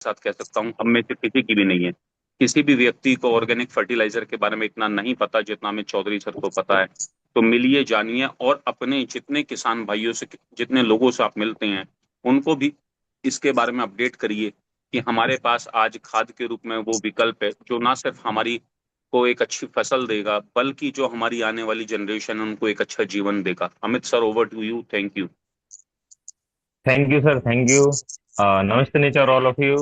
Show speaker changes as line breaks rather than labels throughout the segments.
साथ कह सकता हूँ हम में से किसी की भी नहीं है। किसी भी व्यक्ति को ऑर्गेनिक फर्टिलाइजर के बारे में इतना नहीं पता जितना हमें चौधरी सर को पता है। तो मिलिए, जानिए, और अपने जितने किसान भाइयों से, जितने लोगों से आप मिलते हैं, उनको भी इसके बारे में अपडेट करिए कि हमारे पास आज खाद के रूप में वो विकल्प है जो ना सिर्फ हमारी को एक अच्छी फसल देगा, बल्कि जो हमारी आने वाली जनरेशन है उनको एक अच्छा जीवन देगा। Amit sir, over to you. Thank you.
Thank you sir, thank you. नमस्ते नेचर ऑल ऑफ यू।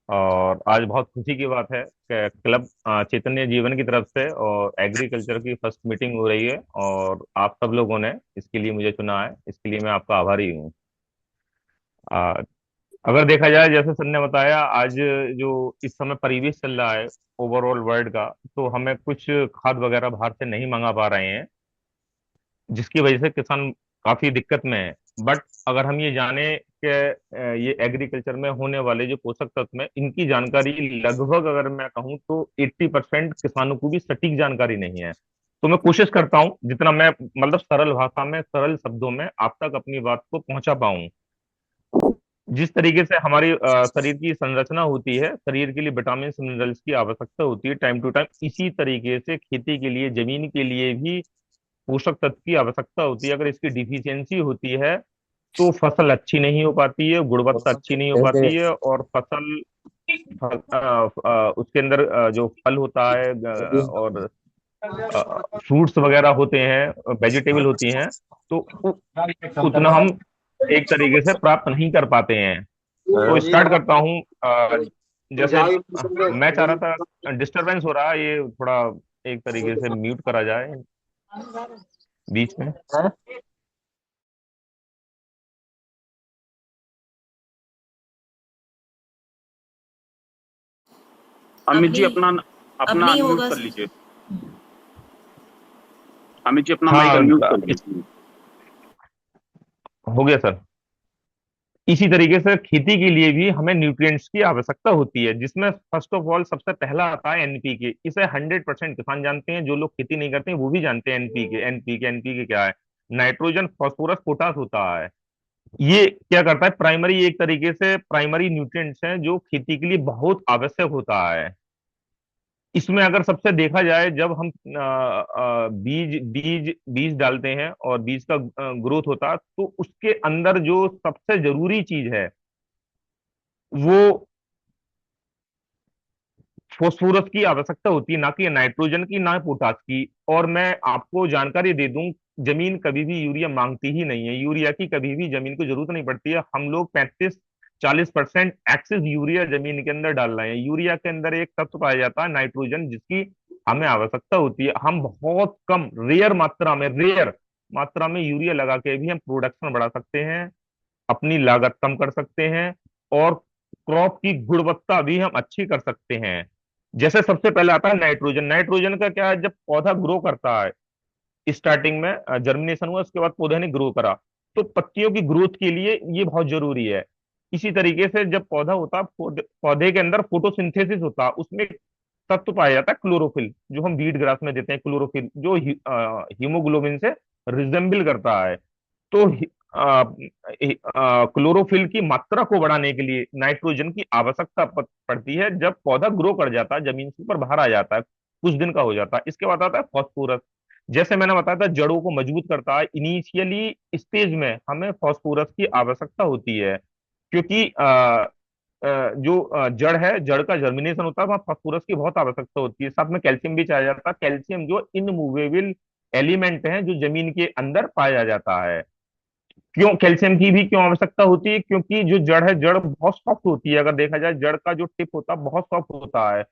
और आज बहुत खुशी की बात है कि क्लब चैतन्य जीवन की तरफ से और एग्रीकल्चर की फर्स्ट मीटिंग हो रही है, और आप सब लोगों ने इसके लिए मुझे चुना है। इसके लिए मैं आपका आभारी हूँ। आ, अगर देखा जाए, जैसे सर ने बताया, आज जो इस समय परिवेश चल रहा है ओवरऑल वर्ल्ड का, तो हमें कुछ खाद वगैरह बाहर से नहीं मंगा पा रहे हैं, जिसकी वजह से किसान काफी दिक्कत में है। बट अगर हम ये जाने कि ये एग्रीकल्चर में होने वाले जो पोषक तत्व हैं, इनकी जानकारी लगभग, अगर मैं कहूँ तो 80% किसानों को भी सटीक जानकारी नहीं है। तो मैं कोशिश करता हूँ जितना मैं, मतलब सरल भाषा में, सरल शब्दों में आप तक अपनी बात को पहुंचा पाऊं। जिस तरीके से हमारी शरीर की संरचना होती है, शरीर के लिए विटामिन मिनरल्स की आवश्यकता होती है टाइम टू टाइम, इसी तरीके से खेती के लिए, जमीन के लिए भी पोषक तत्व की आवश्यकता होती है। अगर इसकी डिफिशियंसी होती है तो फसल अच्छी नहीं हो पाती है, गुणवत्ता अच्छी नहीं हो पाती है, और फसल उसके अंदर जो फल होता है, और फ्रूट्स वगैरह होते हैं, वेजिटेबल होती हैं, तो उतना हम एक तरीके से प्राप्त नहीं कर पाते हैं। तो स्टार्ट करता हूँ। जैसे मैं चाह रहा था, डिस्टरबेंस हो रहा है ये थोड़ा, एक तरीके से म्यूट करा जाए बीच में।
अमित
अभी
जी, अपना
अब
अपना
नहीं
अनम्यूट
होगा
कर
सर।
लीजिए। अमित जी, अपना माइक
हाँ,
अनम्यूट कर
इस
लीजिए।
हो गया सर। इसी तरीके से खेती के लिए भी हमें न्यूट्रिएंट्स की आवश्यकता होती है, जिसमें फर्स्ट ऑफ ऑल सबसे पहला आता है एनपीके। इसे 100% किसान जानते हैं, जो लोग खेती नहीं करते हैं वो भी जानते हैं। एनपीके एनपीके एनपीके क्या है? नाइट्रोजन, फास्फोरस, पोटास होता है। ये क्या करता है? प्राइमरी, एक तरीके से प्राइमरी न्यूट्रिएंट्स हैं जो खेती के लिए बहुत आवश्यक होता है। इसमें अगर सबसे देखा जाए, जब हम बीज बीज बीज डालते हैं और बीज का ग्रोथ होता है, तो उसके अंदर जो सबसे जरूरी चीज है वो फोस्फोरस की आवश्यकता होती है, ना कि नाइट्रोजन की, ना पोटास की। और मैं आपको जानकारी दे दूं, जमीन कभी भी यूरिया मांगती ही नहीं है। यूरिया की कभी भी जमीन को जरूरत नहीं पड़ती है। हम लोग 35-40% एक्सेस यूरिया जमीन के अंदर डाल रहे हैं। यूरिया के अंदर एक तत्व पाया जाता है नाइट्रोजन, जिसकी हमें आवश्यकता होती है। हम बहुत कम, रेयर मात्रा में यूरिया लगा के भी हम प्रोडक्शन बढ़ा सकते हैं, अपनी लागत कम कर सकते हैं, और क्रॉप की गुणवत्ता भी हम अच्छी कर सकते हैं। जैसे सबसे पहले आता है नाइट्रोजन। नाइट्रोजन का क्या है? जब पौधा ग्रो करता है, स्टार्टिंग में जर्मिनेशन हुआ, उसके बाद पौधे ने ग्रो करा, तो पत्तियों की ग्रोथ के लिए ये बहुत जरूरी है। इसी तरीके से जब पौधा होता है, पौधे के अंदर फोटोसिंथेसिस होता है, उसमें एक तत्व पाया जाता है क्लोरोफिल, जो हम वीट ग्रास में देते हैं। क्लोरोफिल जो हीमोग्लोबिन से रिजेंबल करता है। तो क्लोरोफिल की मात्रा को बढ़ाने के लिए नाइट्रोजन की आवश्यकता पड़ती है, जब पौधा ग्रो कर जाता है, जमीन से ऊपर बाहर आ जाता है, कुछ दिन का हो जाता है। इसके बाद आता है फास्फोरस। जैसे मैंने बताया था, जड़ों को मजबूत करता है। इनिशियली स्टेज में हमें फास्फोरस की आवश्यकता होती है, क्योंकि जो जड़ है, जड़ का जर्मिनेशन होता है, वहाँ फास्फोरस की बहुत आवश्यकता होती है। साथ में कैल्शियम भी चाहिए जाता है। कैल्शियम जो इनमूवेबल एलिमेंट है, जो जमीन के अंदर पाया जाता है। क्यों कैल्शियम की भी क्यों आवश्यकता होती है? क्योंकि जो जड़ है, जड़ बहुत सॉफ्ट होती है। अगर देखा जाए, जड़ का जो टिप होता है बहुत सॉफ्ट होता है,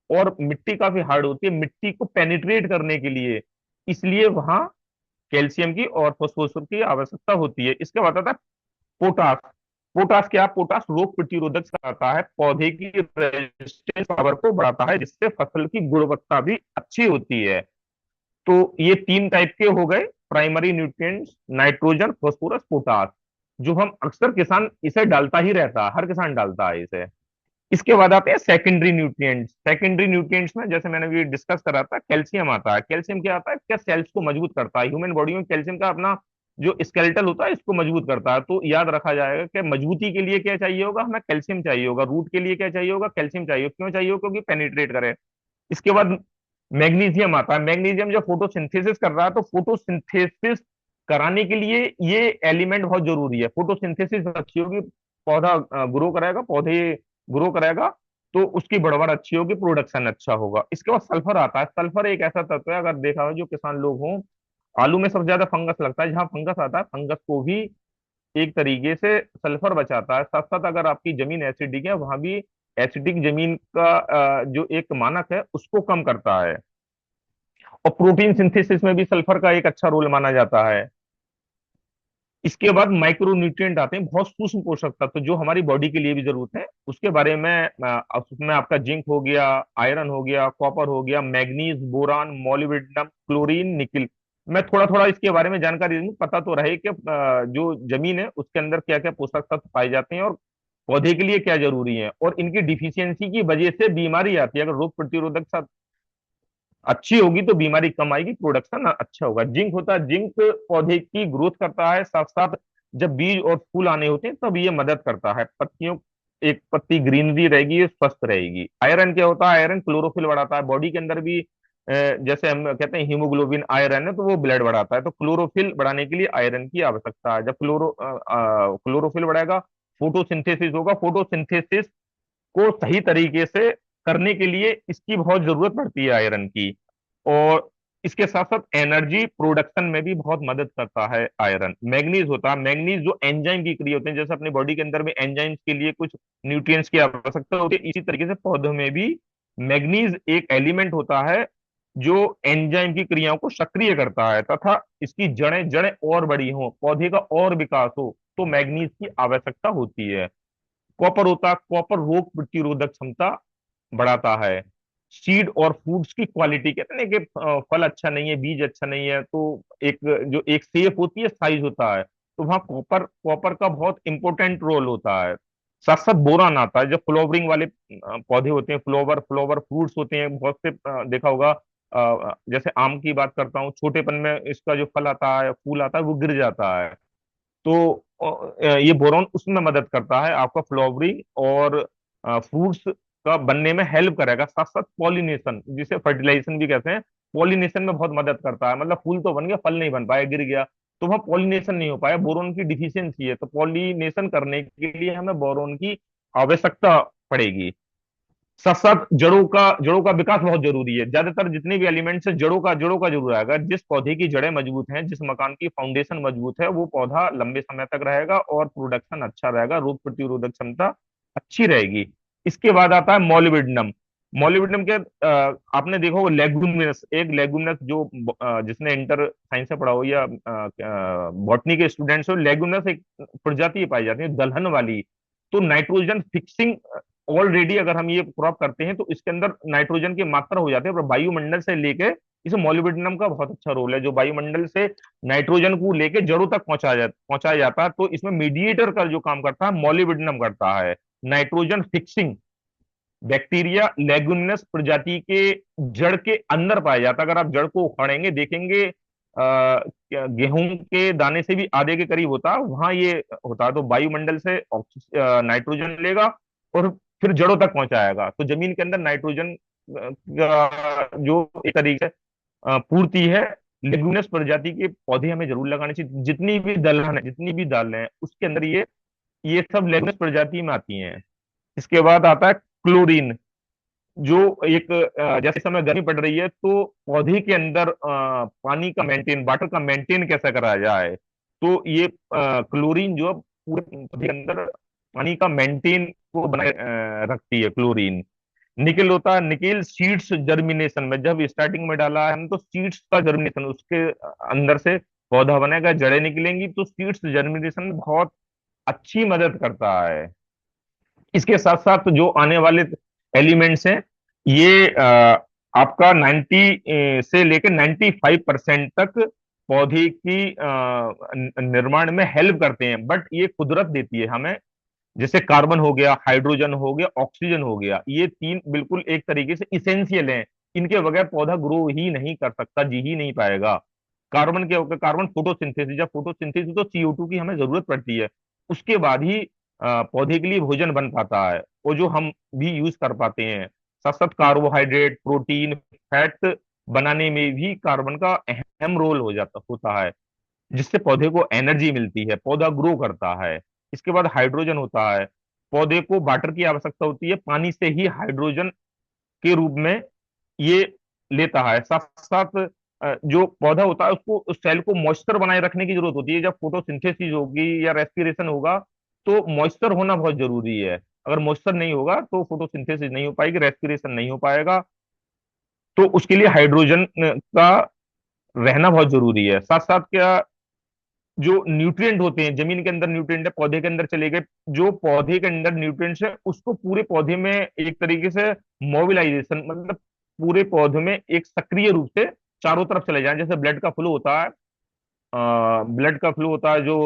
और मिट्टी काफी हार्ड होती है मिट्टी को पेनिट्रेट करने के लिए। इसलिए वहां कैल्शियम की और फास्फोरस की आवश्यकता होती है। इसके बाद आता है पोटास। पोटास क्या? पोटास रोग प्रतिरोधक कराता है, पौधे की रेजिस्टेंस पावर को बढ़ाता है, जिससे फसल की गुणवत्ता भी अच्छी होती है। तो ये तीन टाइप के हो गए primary nutrients: nitrogen, phosphorus, potash, जो हम अक्सर, किसान इसे डालता ही रहता है, हर किसान डालता है इसे। इसके बाद आते हैं सेकेंडरी न्यूट्रिएंट्स। सेकेंडरी न्यूट्रिएंट्स में, जैसे मैंने भी डिस्कस करा था, कैल्शियम आता है। कैल्शियम क्या आता है? क्या सेल्स को मजबूत करता है। ह्यूमन बॉडी में कैल्शियम का अपना जो स्केलेटल होता है इसको मजबूत करता है। तो याद रखा जाएगा कि मजबूती के लिए क्या चाहिए होगा, हमें कैल्शियम चाहिए होगा। रूट के लिए क्या चाहिए होगा, कैल्शियम चाहिए होगा। क्यों चाहिए होगा? क्योंकि पेनिट्रेट करे। इसके बाद मैग्नीशियम आता है। मैग्नीशियम जब फोटोसिंथेसिस कर रहा है, तो फोटोसिंथेसिस कराने के लिए ये एलिमेंट बहुत जरूरी है। फोटोसिंथेसिस अच्छी होगी, पौधा ग्रो करेगा, पौधे ग्रो करेगा, तो उसकी बढ़वार अच्छी होगी, प्रोडक्शन अच्छा होगा। इसके बाद सल्फर आता है। सल्फर एक ऐसा तत्व है, अगर देखा हो जो किसान लोग हों, आलू में सबसे ज्यादा फंगस लगता है, जहां फंगस आता है फंगस को भी एक तरीके से सल्फर बचाता है। साथ साथ अगर आपकी जमीन एसिडिक है, वहां भी एसिडिक जमीन का जो एक मानक है उसको कम करता है। और प्रोटीन सिंथेसिस में भी सल्फर का एक अच्छा रोल माना जाता है। इसके बाद माइक्रो न्यूट्रिएंट आते हैं, बहुत सूक्ष्म पोषक तत्व जो हमारी बॉडी के लिए भी जरूरत है। उसके बारे में उसमें आपका जिंक हो गया, आयरन हो गया, कॉपर हो गया, manganese, boron, molybdenum, chlorine, nickel. मैं थोड़ा थोड़ा इसके बारे में जानकारी दूं, पता तो रहे कि जो जमीन है उसके अंदर क्या क्या पोषक तत्व पाए जाते हैं, और पौधे के लिए क्या जरूरी है, और इनकी डिफिशियंसी की वजह से बीमारी आती है। अगर रोग प्रतिरोधक अच्छी होगी तो बीमारी कम आएगी, प्रोडक्शन अच्छा होगा। जिंक होता है, जिंक पौधे की ग्रोथ करता है। साथ साथ जब बीज और फूल आने होते हैं तब ये मदद करता है। पत्तियों, एक पत्ती ग्रीनरी रहेगी, ये स्वस्थ रहेगी। आयरन क्या होता है? आयरन क्लोरोफिल बढ़ाता है। बॉडी के अंदर भी जैसे हम कहते हैं हीमोग्लोबिन आयरन है, तो वो ब्लड बढ़ाता है। तो क्लोरोफिल बढ़ाने के लिए आयरन की आवश्यकता है। जब क्लोरोफिल बढ़ेगा, फोटोसिंथेसिस होगा। फोटोसिंथेसिस को सही तरीके से करने के लिए इसकी बहुत जरूरत पड़ती है, आयरन की। और इसके साथ साथ एनर्जी प्रोडक्शन में भी बहुत मदद करता है आयरन। मैग्नीज होता है, मैग्नीज जो एंजाइम की क्रिया होते हैं, जैसे अपनी बॉडी के अंदर में एंजाइम्स के लिए कुछ न्यूट्रिएंट्स की आवश्यकता होती है, इसी तरीके से पौधों में भी मैग्नीज एक एलिमेंट होता है जो एंजाइम की क्रियाओं को सक्रिय करता है, तथा इसकी जड़ें जड़ें और बड़ी हो, पौधे का और विकास हो, तो मैग्नीज की आवश्यकता होती है। कॉपर होता है, कॉपर रोग प्रतिरोधक क्षमता बढ़ाता है। सीड और फूड्स की क्वालिटी, कहते हैं ना कि फल अच्छा नहीं है, बीज अच्छा नहीं है, तो एक जो एक सेप होती है, साइज होता है, तो वहाँ कॉपर कॉपर का बहुत इंपॉर्टेंट रोल होता है। साथ साथ बोरान आता है। जब फ्लोवरिंग वाले पौधे होते हैं, फ्लोवर फ्लोवर फ्रूट्स होते हैं बहुत से, देखा होगा, जैसे आम की बात करता हूँ, छोटेपन में इसका जो फल आता है, फूल आता है, वो गिर जाता है। तो ये बोरॉन उसमें मदद करता है, आपका फ्लावरिंग और फ्रूट्स का बनने में हेल्प करेगा। साथ साथ पॉलिनेशन, जिसे फर्टिलाइजेशन भी कहते हैं, पॉलिनेशन में बहुत मदद करता है। मतलब फूल तो बन गया, फल नहीं बन पाया, गिर गया, तो वहाँ पॉलिनेशन नहीं हो पाया, बोरोन की डिफिशियंसी है। तो पॉलिनेशन करने के लिए हमें बोरोन की आवश्यकता पड़ेगी। साथ साथ जड़ों का विकास बहुत जरूरी है। ज्यादातर जितने भी एलिमेंट्स है, जड़ों का जरूर आएगा। जिस पौधे की जड़ें मजबूत हैं, जिस मकान की फाउंडेशन मजबूत है, वो पौधा लंबे समय तक रहेगा और प्रोडक्शन अच्छा रहेगा, रोग प्रतिरोधक क्षमता अच्छी रहेगी। इसके बाद आता है मॉलिब्डेनम। मॉलिब्डेनम के आपने देखा होगा, लेगुमिनस, एक लेगुमिनस जो जिसने इंटर साइंस से पढ़ा हो या बॉटनी के स्टूडेंट्स हो, लेगुमिनस एक प्रजाति पाई जाती है दलहन वाली। तो नाइट्रोजन फिक्सिंग ऑलरेडी अगर हम ये क्रॉप करते हैं, तो इसके अंदर नाइट्रोजन की मात्रा हो जाती है, और वायुमंडल से लेके, इस मॉलिब्डेनम का बहुत अच्छा रोल है, जो वायुमंडल से नाइट्रोजन को लेके जड़ों तक पहुंचाया जाता है। तो इसमें मीडिएटर का जो काम करता है, मॉलिब्डेनम करता है। नाइट्रोजन फिक्सिंग बैक्टीरिया लेगुमिनस प्रजाति के जड़ के अंदर पाया जाता है। अगर आप जड़ को उखाड़ेंगे, देखेंगे गेहूं के दाने से भी आधे के करीब होता है, वहां ये होता है। तो वायुमंडल से नाइट्रोजन लेगा और फिर जड़ों तक पहुंचाएगा। तो जमीन के अंदर नाइट्रोजन का जो एक तरीके से पूर्ति है, लेगुमिनस प्रजाति के पौधे हमें जरूर लगाने चाहिए। जितनी भी दलहन है, जितनी भी दालें हैं, उसके अंदर ये सब लेगुमिनस प्रजाति में आती हैं। इसके बाद आता है क्लोरीन, जो एक जैसे समय गर्मी पड़ रही है, तो पौधे के अंदर पानी का मेंटेन, वाटर का मेंटेन कैसे करा जाए, तो ये क्लोरीन जो है पूरे पौधे के अंदर पानी का मेंटेन को बनाए रखती है, क्लोरीन। निकेल होता है, निकेल सीड्स जर्मिनेशन में, जब स्टार्टिंग में डाला है हम, तो सीड्स का जर्मिनेशन, उसके अंदर से पौधा बनेगा, जड़ें निकलेंगी, तो सीड्स जर्मिनेशन में बहुत अच्छी मदद करता है। इसके साथ साथ जो आने वाले एलिमेंट्स हैं, ये आपका 90 से लेकर 95% तक पौधे की निर्माण में हेल्प करते हैं। बट ये कुदरत देती है हमें, जैसे कार्बन हो गया, हाइड्रोजन हो गया, ऑक्सीजन हो गया, ये तीन बिल्कुल एक तरीके से इसेंशियल हैं। इनके बगैर पौधा ग्रो ही नहीं कर सकता, जी ही नहीं पाएगा। कार्बन क्या होगा, कार्बन फोटोसिंथेसिस, जब फोटोसिंथेसिस तो CO2 की हमें जरूरत पड़ती है, उसके बाद ही पौधे के लिए भोजन बन पाता है, और जो हम भी यूज कर पाते हैं। साथ साथ कार्बोहाइड्रेट, प्रोटीन, फैट बनाने में भी कार्बन का अहम रोल होता है, जिससे पौधे को एनर्जी मिलती है, पौधा ग्रो करता है। इसके बाद हाइड्रोजन होता है। पौधे को वाटर की आवश्यकता होती है, पानी से ही हाइड्रोजन के रूप में ये लेता है। साथ साथ जो पौधा होता है उसको, उस सेल को मॉइस्चर बनाए रखने की जरूरत होती है। जब फोटोसिंथेसिस होगी या रेस्पिरेशन होगा तो मॉइस्चर होना बहुत जरूरी है। अगर मॉइस्चर नहीं होगा तो फोटोसिंथेसिस नहीं हो पाएगी, रेस्पिरेशन नहीं हो पाएगा। तो उसके लिए हाइड्रोजन का रहना बहुत जरूरी है। साथ साथ क्या, जो न्यूट्रिएंट होते हैं, जमीन के अंदर न्यूट्रिएंट है, पौधे के अंदर चले गए, जो पौधे के अंदर न्यूट्रिएंट्स है उसको पूरे पौधे में एक तरीके से मोबिलाइजेशन, मतलब पूरे पौधे में एक सक्रिय रूप से चारों तरफ चले जाएं। जैसे ब्लड का फ्लो होता है, ब्लड का फ्लो होता है जो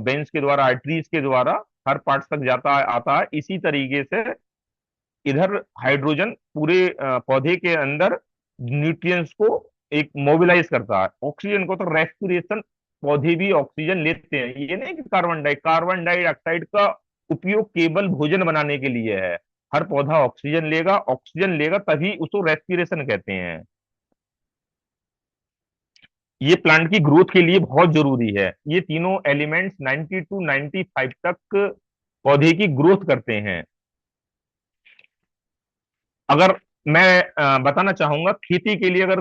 वेन्स के द्वारा, आर्टरीज के द्वारा हर पार्ट तक जाता है आता है, इसी तरीके से इधर हाइड्रोजन पूरे पौधे के अंदर न्यूट्रिएंट्स को एक मोबिलाइज करता है। ऑक्सीजन को तो रेस्पिरेशन, पौधे भी ऑक्सीजन लेते हैं, ये नहीं कि कार्बन डाइऑक्साइड का उपयोग केवल भोजन बनाने के लिए है। हर पौधा ऑक्सीजन लेगा तभी उसको रेस्पिरेशन कहते हैं। ये प्लांट की ग्रोथ के लिए बहुत जरूरी है। ये तीनों एलिमेंट्स 90 टू 95 तक पौधे की ग्रोथ करते हैं। अगर मैं बताना चाहूंगा खेती के लिए, अगर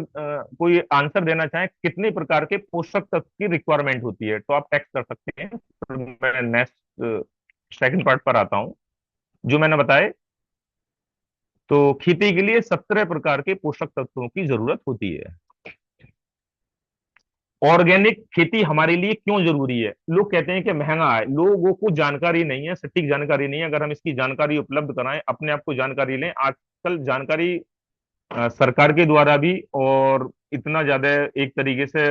कोई आंसर देना चाहे कितने प्रकार के पोषक तत्व की रिक्वायरमेंट होती है, तो आप टेक्स्ट कर सकते हैं। फिर मैं नेक्स्ट सेकंड पार्ट पर आता हूं जो मैंने बताए। तो खेती के लिए 17 प्रकार के पोषक तत्वों की जरूरत होती है। ऑर्गेनिक खेती हमारे लिए क्यों जरूरी है? लोग कहते हैं कि महंगा है, लोगों को जानकारी नहीं है, सटीक जानकारी नहीं है। अगर हम इसकी जानकारी उपलब्ध कराएं, अपने आप को जानकारी लें, आजकल जानकारी सरकार के द्वारा भी, और इतना ज्यादा एक तरीके से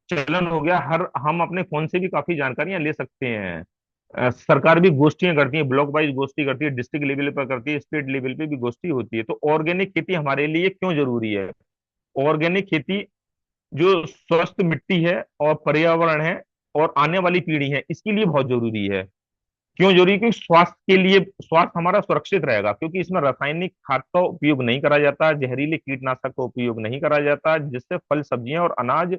चलन हो गया, हर हम अपने फोन से भी काफी जानकारियां ले सकते हैं। सरकार भी गोष्ठियां करती है, ब्लॉक वाइज गोष्ठी करती है, डिस्ट्रिक्ट लेवल पर करती है, स्टेट लेवल पे भी गोष्ठी होती है। तो ऑर्गेनिक खेती हमारे लिए क्यों जरूरी है? ऑर्गेनिक खेती जो स्वस्थ मिट्टी है और पर्यावरण है और आने वाली पीढ़ी है, इसके लिए बहुत जरूरी है। क्यों जरूरी? क्योंकि स्वास्थ्य के लिए, स्वास्थ्य हमारा सुरक्षित रहेगा, क्योंकि इसमें रासायनिक खाद का उपयोग नहीं करा जाता, जहरीले कीटनाशक का उपयोग नहीं करा जाता, जिससे फल, सब्जियां और अनाज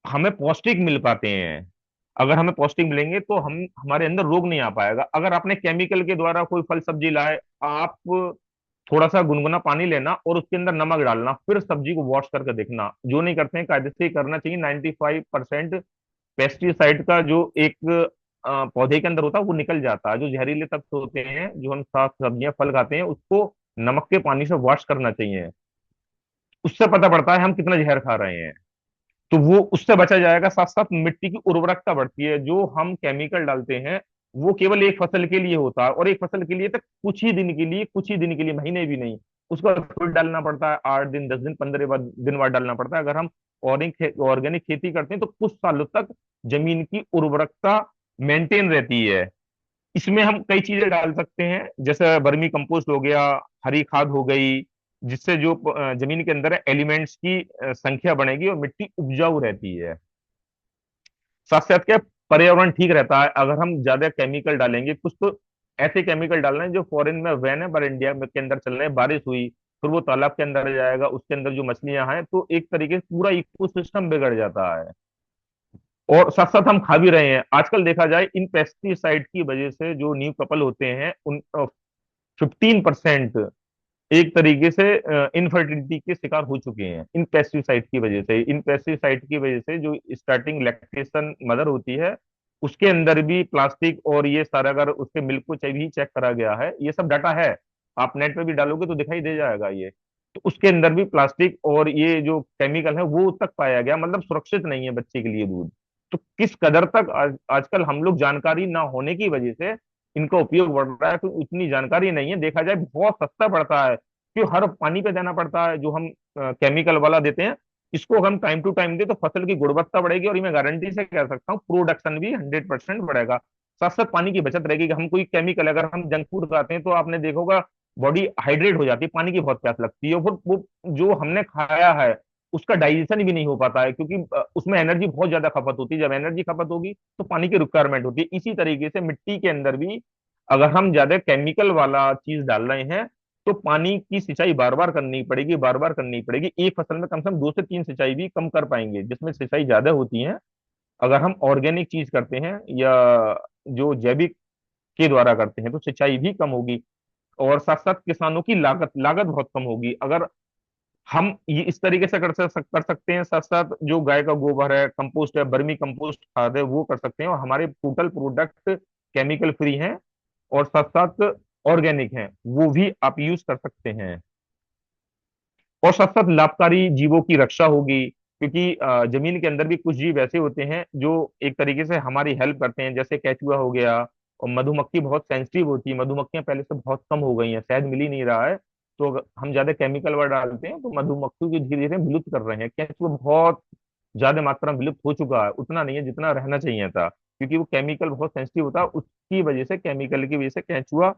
हमें पौष्टिक मिल पाते हैं। अगर हमें पौष्टिक मिलेंगे तो हम, हमारे अंदर रोग नहीं आ पाएगा। अगर आपने केमिकल के द्वारा कोई फल सब्जी लाए, आप थोड़ा सा गुनगुना पानी लेना और उसके अंदर नमक डालना, फिर सब्जी को वॉश करके देखना। जो नहीं करते हैं, कायदे से ही करना चाहिए। 95% पेस्टिसाइड का जो एक पौधे के अंदर होता है वो निकल जाता है। जो जहरीले तत्व होते हैं, जो हम साग सब्जियां फल खाते हैं, उसको नमक के पानी से वॉश करना चाहिए। उससे पता पड़ता है हम कितना जहर खा रहे हैं, तो वो उससे बचा जाएगा। साथ साथ मिट्टी की उर्वरकता बढ़ती है। जो हम केमिकल डालते हैं वो केवल एक फसल के लिए होता है, और एक फसल के लिए तक कुछ ही दिन के लिए, कुछ ही दिन के लिए, महीने भी नहीं, उसको फिर डालना पड़ता है। 8 दिन, 10 दिन, 15 दिन बाद डालना पड़ता है। अगर हम ऑर्गेनिक खेती करते हैं तो कुछ सालों तक जमीन की उर्वरकता मेंटेन रहती है। इसमें हम कई चीजें डाल सकते हैं, जैसे वर्मी कंपोस्ट हो गया, हरी खाद हो गई, जिससे जो जमीन के अंदर एलिमेंट्स की संख्या बढ़ेगी और मिट्टी उपजाऊ रहती है। साथ साथ क्या, पर्यावरण ठीक रहता है। अगर हम ज्यादा केमिकल डालेंगे, कुछ तो ऐसे केमिकल डाल रहे हैं जो फॉरेन में वैन है, पर इंडिया में के अंदर चल रहे हैं। बारिश हुई, फिर वो तालाब के अंदर जाएगा, उसके अंदर जो मछलियां हैं, तो एक तरीके से पूरा इकोसिस्टम बिगड़ जाता है। और साथ साथ हम खा भी रहे हैं। आजकल देखा जाए, इन पेस्टिसाइड की वजह से जो न्यू कपल होते हैं, उन 15% एक तरीके से इनफर्टिलिटी के शिकार हो चुके हैं इन पेस्टिसाइड की वजह से। इन पेस्टिसाइड की वजह से जो स्टार्टिंग लैक्टेशन मदर होती है, उसके अंदर भी प्लास्टिक और ये सारा, अगर उसके मिल्क को भी चेक करा गया है, ये सब डाटा है, आप नेट पे भी डालोगे तो दिखाई दे जाएगा ये। तो उसके अंदर भी प्लास्टिक और ये जो केमिकल है वो तक पाया गया, मतलब सुरक्षित नहीं है बच्चे के लिए दूध। तो किस कदर तक आजकल हम लोग, जानकारी ना होने की वजह से इनका उपयोग बढ़ रहा है। तो उतनी जानकारी नहीं है, देखा जाए बहुत सस्ता पड़ता है, क्यों हर पानी पे देना पड़ता है जो हम केमिकल वाला देते हैं। इसको अगर हम टाइम टू टाइम दे तो फसल की गुणवत्ता बढ़ेगी, और ये मैं गारंटी से कह सकता हूँ प्रोडक्शन भी 100% बढ़ेगा। साथ साथ पानी की बचत रहेगी। कि हम कोई केमिकल, अगर हम जंक फूड खाते हैं तो आपने देखा होगा, बॉडी हाइड्रेट हो जाती है, पानी की बहुत प्यास लगती है, और फिर वो जो हमने खाया है उसका डाइजेशन भी नहीं हो पाता है, क्योंकि उसमें एनर्जी बहुत ज्यादा खपत होती है। जब एनर्जी खपत होगी तो पानी की रिक्वायरमेंट होती है। इसी तरीके से मिट्टी के अंदर भी अगर हम ज्यादा केमिकल वाला चीज डाल रहे हैं तो पानी की सिंचाई बार बार करनी पड़ेगी, बार बार करनी पड़ेगी। एक फसल में कम से कम 2 से 3 सिंचाई भी कम कर पाएंगे, जिसमें सिंचाई ज्यादा होती है अगर हम ऑर्गेनिक चीज करते हैं या जो जैविक के द्वारा करते हैं, तो सिंचाई भी कम होगी। और साथ साथ किसानों की लागत लागत बहुत कम होगी अगर हम ये इस तरीके से कर सकते हैं। साथ साथ जो गाय का गोबर है, कंपोस्ट है, बर्मी कंपोस्ट खाद है, वो कर सकते हैं। और हमारे टोटल प्रोडक्ट केमिकल फ्री हैं और साथ साथ ऑर्गेनिक हैं, वो भी आप यूज कर सकते हैं। और साथ साथ लाभकारी जीवों की रक्षा होगी, क्योंकि जमीन के अंदर भी कुछ जीव ऐसे होते हैं जो एक तरीके से हमारी हेल्प करते हैं, जैसे केचुआ हो गया। और मधुमक्खी बहुत सेंसिटिव होती है, मधुमक्खियां पहले से बहुत कम हो गई हैं, शहद मिल ही नहीं रहा है। तो अगर हम ज्यादा केमिकल वाला डालते हैं तो मधुमक्खियों की धीरे धीरे विलुप्त कर रहे हैं। केचुआ बहुत ज्यादा मात्रा में विलुप्त हो चुका है, उतना नहीं है जितना रहना चाहिए था, क्योंकि वो केमिकल बहुत सेंसिटिव होता है। उसकी वजह से, केमिकल की वजह से केचुआ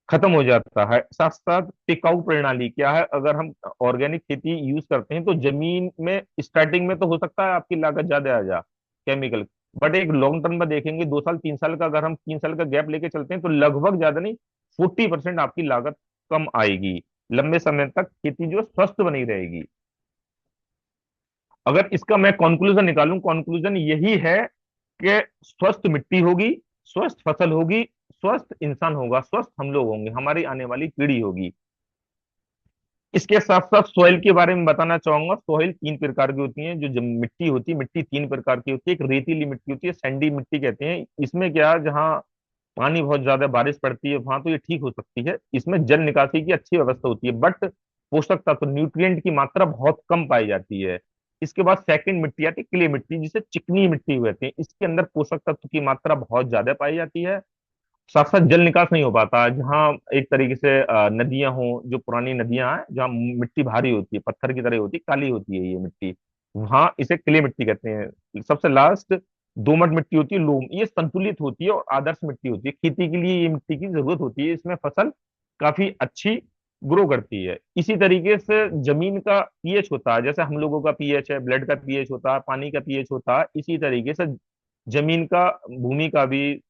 खत्म हो जाता है। साथ साथ टिकाऊ प्रणाली क्या है, अगर हम ऑर्गेनिक खेती यूज करते हैं तो जमीन में स्टार्टिंग में तो हो सकता है आपकी लागत ज्यादा आ जा केमिकल, बट एक लॉन्ग टर्म में देखेंगे 2 साल 3 साल का, अगर हम 3 साल का गैप लेके चलते हैं तो लगभग ज्यादा नहीं 40% आपकी लागत कम आएगी। लंबे समय तक खेती जो स्वस्थ बनी रहेगी। अगर इसका मैं कंक्लूजन निकालूं, कंक्लूजन यही है कि स्वस्थ मिट्टी होगी, स्वस्थ फसल होगी, स्वस्थ इंसान होगा, स्वस्थ हम लोग होंगे, हमारी आने वाली पीढ़ी होगी। इसके साथ साथ सॉइल के बारे में बताना चाहूंगा। सॉइल 3 प्रकार की होती है, जो मिट्टी होती है, मिट्टी 3 प्रकार की होती है। एक रेतीली मिट्टी होती है, सैंडी मिट्टी कहते हैं। इसमें क्या, जहाँ पानी बहुत ज्यादा बारिश पड़ती है वहां तो ये ठीक हो सकती है, इसमें जल निकासी की अच्छी व्यवस्था होती है, बट पोषक तत्व न्यूट्रिएंट की मात्रा बहुत कम पाई जाती है। इसके बाद सेकंड मिट्टी आती है, क्ले मिट्टी, जिसे चिकनी मिट्टी कहते हैं। इसके अंदर पोषक तत्व की मात्रा बहुत ज्यादा पाई जाती है, साथ साथ जल निकास नहीं हो पाता। जहाँ एक तरीके से नदियां हों, जो पुरानी नदियां हैं जहाँ मिट्टी भारी होती है, पत्थर की तरह होती है, काली होती है ये मिट्टी, वहां इसे क्ले मिट्टी कहते हैं। सबसे लास्ट दोमट मिट्टी होती है, लोम, ये संतुलित होती है और आदर्श मिट्टी होती है। खेती के लिए ये मिट्टी की जरूरत होती है, इसमें फसल काफी अच्छी ग्रो करती है। इसी तरीके से जमीन का पीएच होता है, जैसे हम लोगों का पीएच है, ब्लड का पीएच होता है, पानी का पीएच होता है, इसी तरीके से जमीन का, भूमि का भी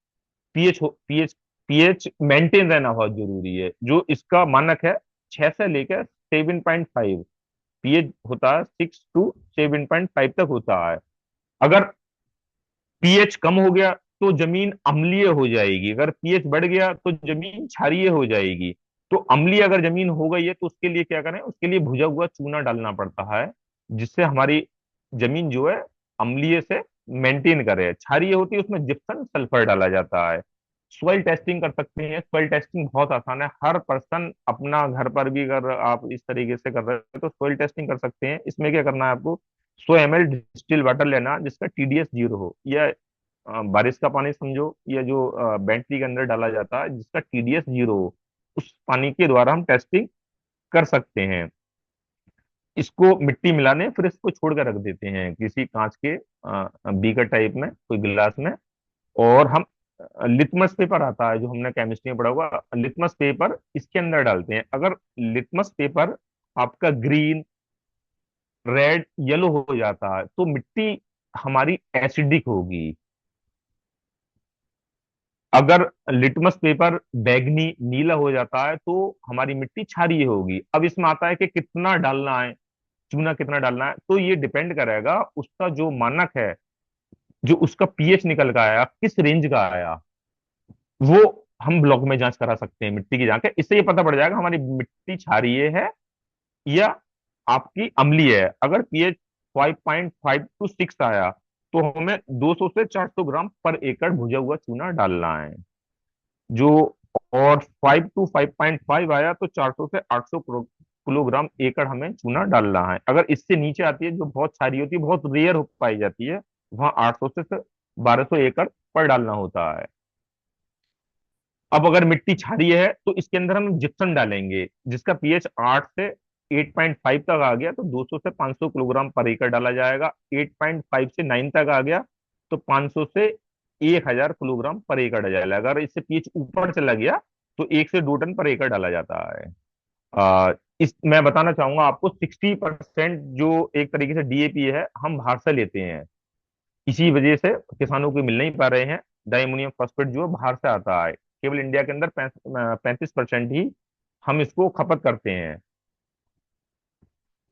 पीएच पीएच पीएच मेंटेन रहना बहुत जरूरी है। जो इसका मानक है 6 से लेकर 7.5 पीएच होता है, 6 to 7.5 तक होता है। अगर पीएच कम हो गया तो जमीन अम्लीय हो जाएगी, अगर पीएच बढ़ गया तो जमीन क्षारीय हो जाएगी। तो अम्लीय अगर जमीन हो गई है तो उसके लिए क्या करें, उसके लिए भुजा हुआ चूना डालना पड़ता है, जिससे हमारी जमीन जो है अम्लीय से मेंटेन करे। क्षारीय होती है उसमें जिप्सम सल्फर डाला जाता है। सॉइल टेस्टिंग कर सकते हैं, सॉइल टेस्टिंग बहुत आसान है, हर पर्सन अपना घर पर भी अगर आप इस तरीके से कर रहे हैं तो सॉइल टेस्टिंग कर सकते हैं। इसमें क्या करना है आपको, 100 ml डिस्टिल वाटर लेना जिसका टीडीएस 0 हो, या बारिश का पानी समझो, या जो बैटरी के अंदर डाला जाता है जिसका टीडीएस 0 हो, उस पानी के द्वारा हम टेस्टिंग कर सकते हैं। इसको मिट्टी मिलाने, फिर इसको छोड़ कर रख देते हैं किसी कांच के बीकर टाइप में, कोई गिलास में। और हम लिटमस पेपर आता है जो हमने केमिस्ट्री में पढ़ा होगा, लिटमस पेपर इसके अंदर डालते हैं। अगर लिटमस पेपर आपका ग्रीन, रेड, येलो हो जाता है तो मिट्टी हमारी एसिडिक होगी। अगर लिटमस पेपर बैगनी, नीला हो जाता है तो हमारी मिट्टी क्षारीय होगी। अब इसमें आता है कि कितना डालना है, चूना कितना डालना है, तो ये डिपेंड करेगा उसका जो मानक है, जो उसका पीएच निकल का आया, किस रेंज का आया, वो हम ब्लॉक में जांच करा सकते हैं मिट्टी की जांच है। इससे ये पता पड़ जाएगा हमारी मिट्टी क्षारीय है या आपकी अम्लीय है। अगर पीएच 5.5 to 6 आया तो हमें 200 से 400 ग्राम पर एकड़ भुजा हुआ चूना डालना है। जो और 5 to 5.5 आया तो 400 से 800 किलोग्राम एकड़ हमें चूना डालना है। अगर इससे नीचे आती है, जो बहुत सारी होती है, बहुत रेयर हो पाई जाती है, वहां 800 से 1200 एकड़ पर डालना होता है। अब अगर मिट्टी क्षारीय है तो इसके अंदर हम जिप्सम डालेंगे, जिसका पीएच 8 से 8.5 तक आ गया तो 200 से 500 किलोग्राम पर एकड़ डाला जाएगा। 8.5 से 9 तक आ गया तो 500 से 1000 किलोग्राम पर एकड़ डाला जाएगा। अगर इससे पीएच ऊपर चला गया तो 1 से 2 टन पर एकड़ डाला जाता है। इस मैं बताना चाहूंगा आपको, 60% जो एक तरीके से डीएपी है हम बाहर से लेते हैं। इसी वजह से किसानों को मिल नहीं पा रहे हैं। डाइमोनियम फॉस्फेट जो है बाहर से आता है, केवल इंडिया के अंदर 35% ही हम इसको खपत करते हैं।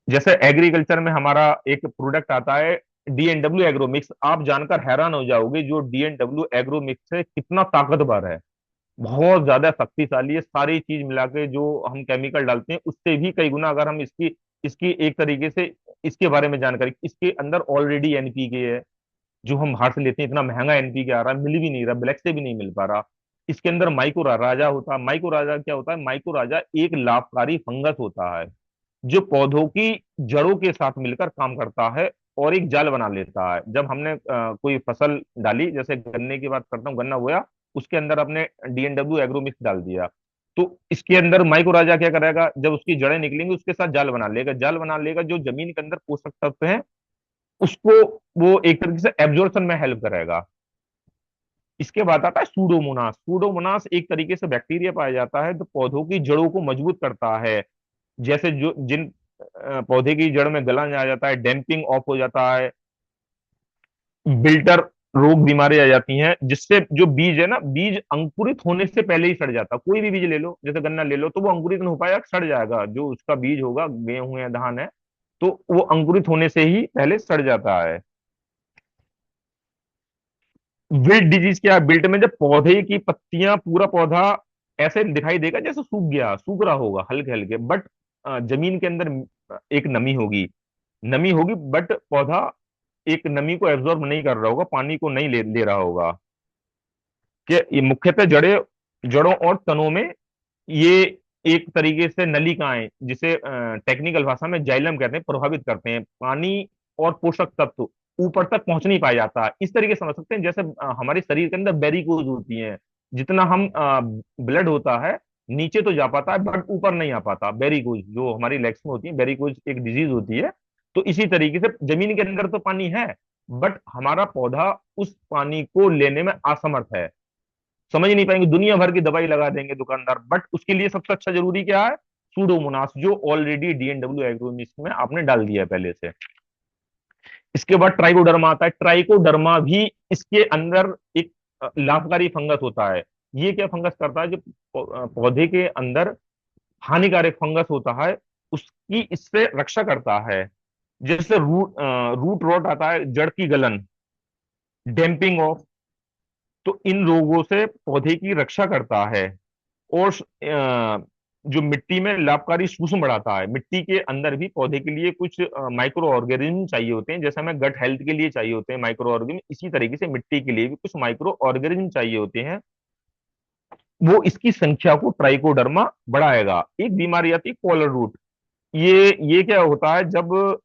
जैसे एग्रीकल्चर में हमारा एक प्रोडक्ट आता है डीएनडब्ल्यू एग्रो मिक्स, आप जानकर हैरान हो जाओगे जो डीएनडब्ल्यू एग्रो मिक्स है कितना ताकतवर है। बहुत ज्यादा शक्तिशाली है। सारी चीज मिला के जो हम केमिकल डालते हैं उससे भी कई गुना, अगर हम इसकी इसकी एक तरीके से इसके बारे में जानकारी, इसके अंदर ऑलरेडी एनपीके है। जो हम बाहर से लेते हैं इतना महंगा एनपीके आ रहा है, मिल भी नहीं रहा, ब्लैक से भी नहीं मिल पा रहा। इसके अंदर माइक्रो राजा होता है। माइक्रो राजा क्या होता है? माइक्रो राजा एक लाभकारी फंगस होता है जो पौधों की जड़ों के साथ मिलकर काम करता है और एक जाल बना लेता है। जब हमने कोई फसल डाली, जैसे गन्ने की बात करता हूँ, गन्ना बोया, उसके अंदर अपने डीएनडब्ल्यू एग्रोमिक्स डाल दिया, तो इसके अंदर माइक्रो राजा क्या करेगा? जब उसकी जड़ें निकलेंगी उसके साथ जाल बना लेगा। जाल बना लेगा जो जमीन के अंदर पोषक तत्व है उसको वो एक तरीके से एब्जॉर्प्शन में हेल्प करेगा। इसके बाद आता है सूडोमोनास। सूडोमोनास एक तरीके से बैक्टीरिया पाया जाता है जो पौधों की जड़ों को मजबूत करता है। जैसे जो जिन पौधे की जड़ में गलन आ जाता है, डैम्पिंग ऑफ हो जाता है, बिल्टर रोग बीमारी आ जाती हैं, जिससे जो बीज है ना, बीज अंकुरित होने से पहले ही सड़ जाता। कोई भी बीज ले लो, जैसे गन्ना ले लो, तो वो अंकुरित नहीं हो पाएगा, सड़ जाएगा। जो उसका बीज होगा, गेहूं या धान है, तो वो अंकुरित होने से ही पहले सड़ जाता है। विल्ट डिजीज क्या है? विल्ट में जब पौधे की पत्तियां, पूरा पौधा ऐसे दिखाई देगा जैसे सूख गया, सूख रहा होगा हल्के हल्के, बट जमीन के अंदर एक नमी होगी। नमी होगी बट पौधा एक नमी को एब्जॉर्ब नहीं कर रहा होगा, पानी को नहीं ले रहा होगा। कि ये मुख्यतः जड़ों और तनों में ये एक तरीके से नलिकाएं, जिसे टेक्निकल भाषा में जाइलम कहते हैं, प्रभावित करते हैं। पानी और पोषक तत्व ऊपर तक पहुंच नहीं पाया जाता। इस तरीके से समझ सकते हैं जैसे हमारे शरीर के अंदर बेरिकोज होती है। जितना हम ब्लड होता है नीचे तो जा पाता है बट ऊपर नहीं आ पाता। बेरिकोज जो हमारी लेग्स में होती है, बेरिकोज एक डिजीज होती है। तो इसी तरीके से जमीन के अंदर तो पानी है बट हमारा पौधा उस पानी को लेने में असमर्थ है। समझ नहीं पाएंगे, दुनिया भर की दवाई लगा देंगे दुकानदार, बट उसके लिए सबसे अच्छा जरूरी क्या है? सूडोमोनास, जो ऑलरेडी डीएनडब्ल्यू एग्रोमिक्स में आपने डाल दिया है पहले से। इसके बाद ट्राइकोडर्मा आता है। ट्राइकोडर्मा भी इसके अंदर एक लाभकारी फंगस होता है। ये क्या फंगस करता है? जो पौधे के अंदर हानिकारक फंगस होता है उसकी इससे रक्षा करता है। जैसे रूट रॉट आता है, जड़ की गलन, डैम्पिंग ऑफ, तो इन रोगों से पौधे की रक्षा करता है। और जो मिट्टी में लाभकारी सूक्ष्म बढ़ाता है। मिट्टी के अंदर भी पौधे के लिए कुछ माइक्रो ऑर्गेनिज्म चाहिए होते हैं, जैसे हमें गट हेल्थ के लिए चाहिए होते हैं माइक्रो ऑर्गेनिज्म, इसी तरीके से मिट्टी के लिए भी कुछ माइक्रो ऑर्गेनिज्म चाहिए होते हैं। वो इसकी संख्या को, ट्राइकोडर्मा, बढ़ाएगा। एक बीमारी आती है कॉलर रूट। ये क्या होता है? जब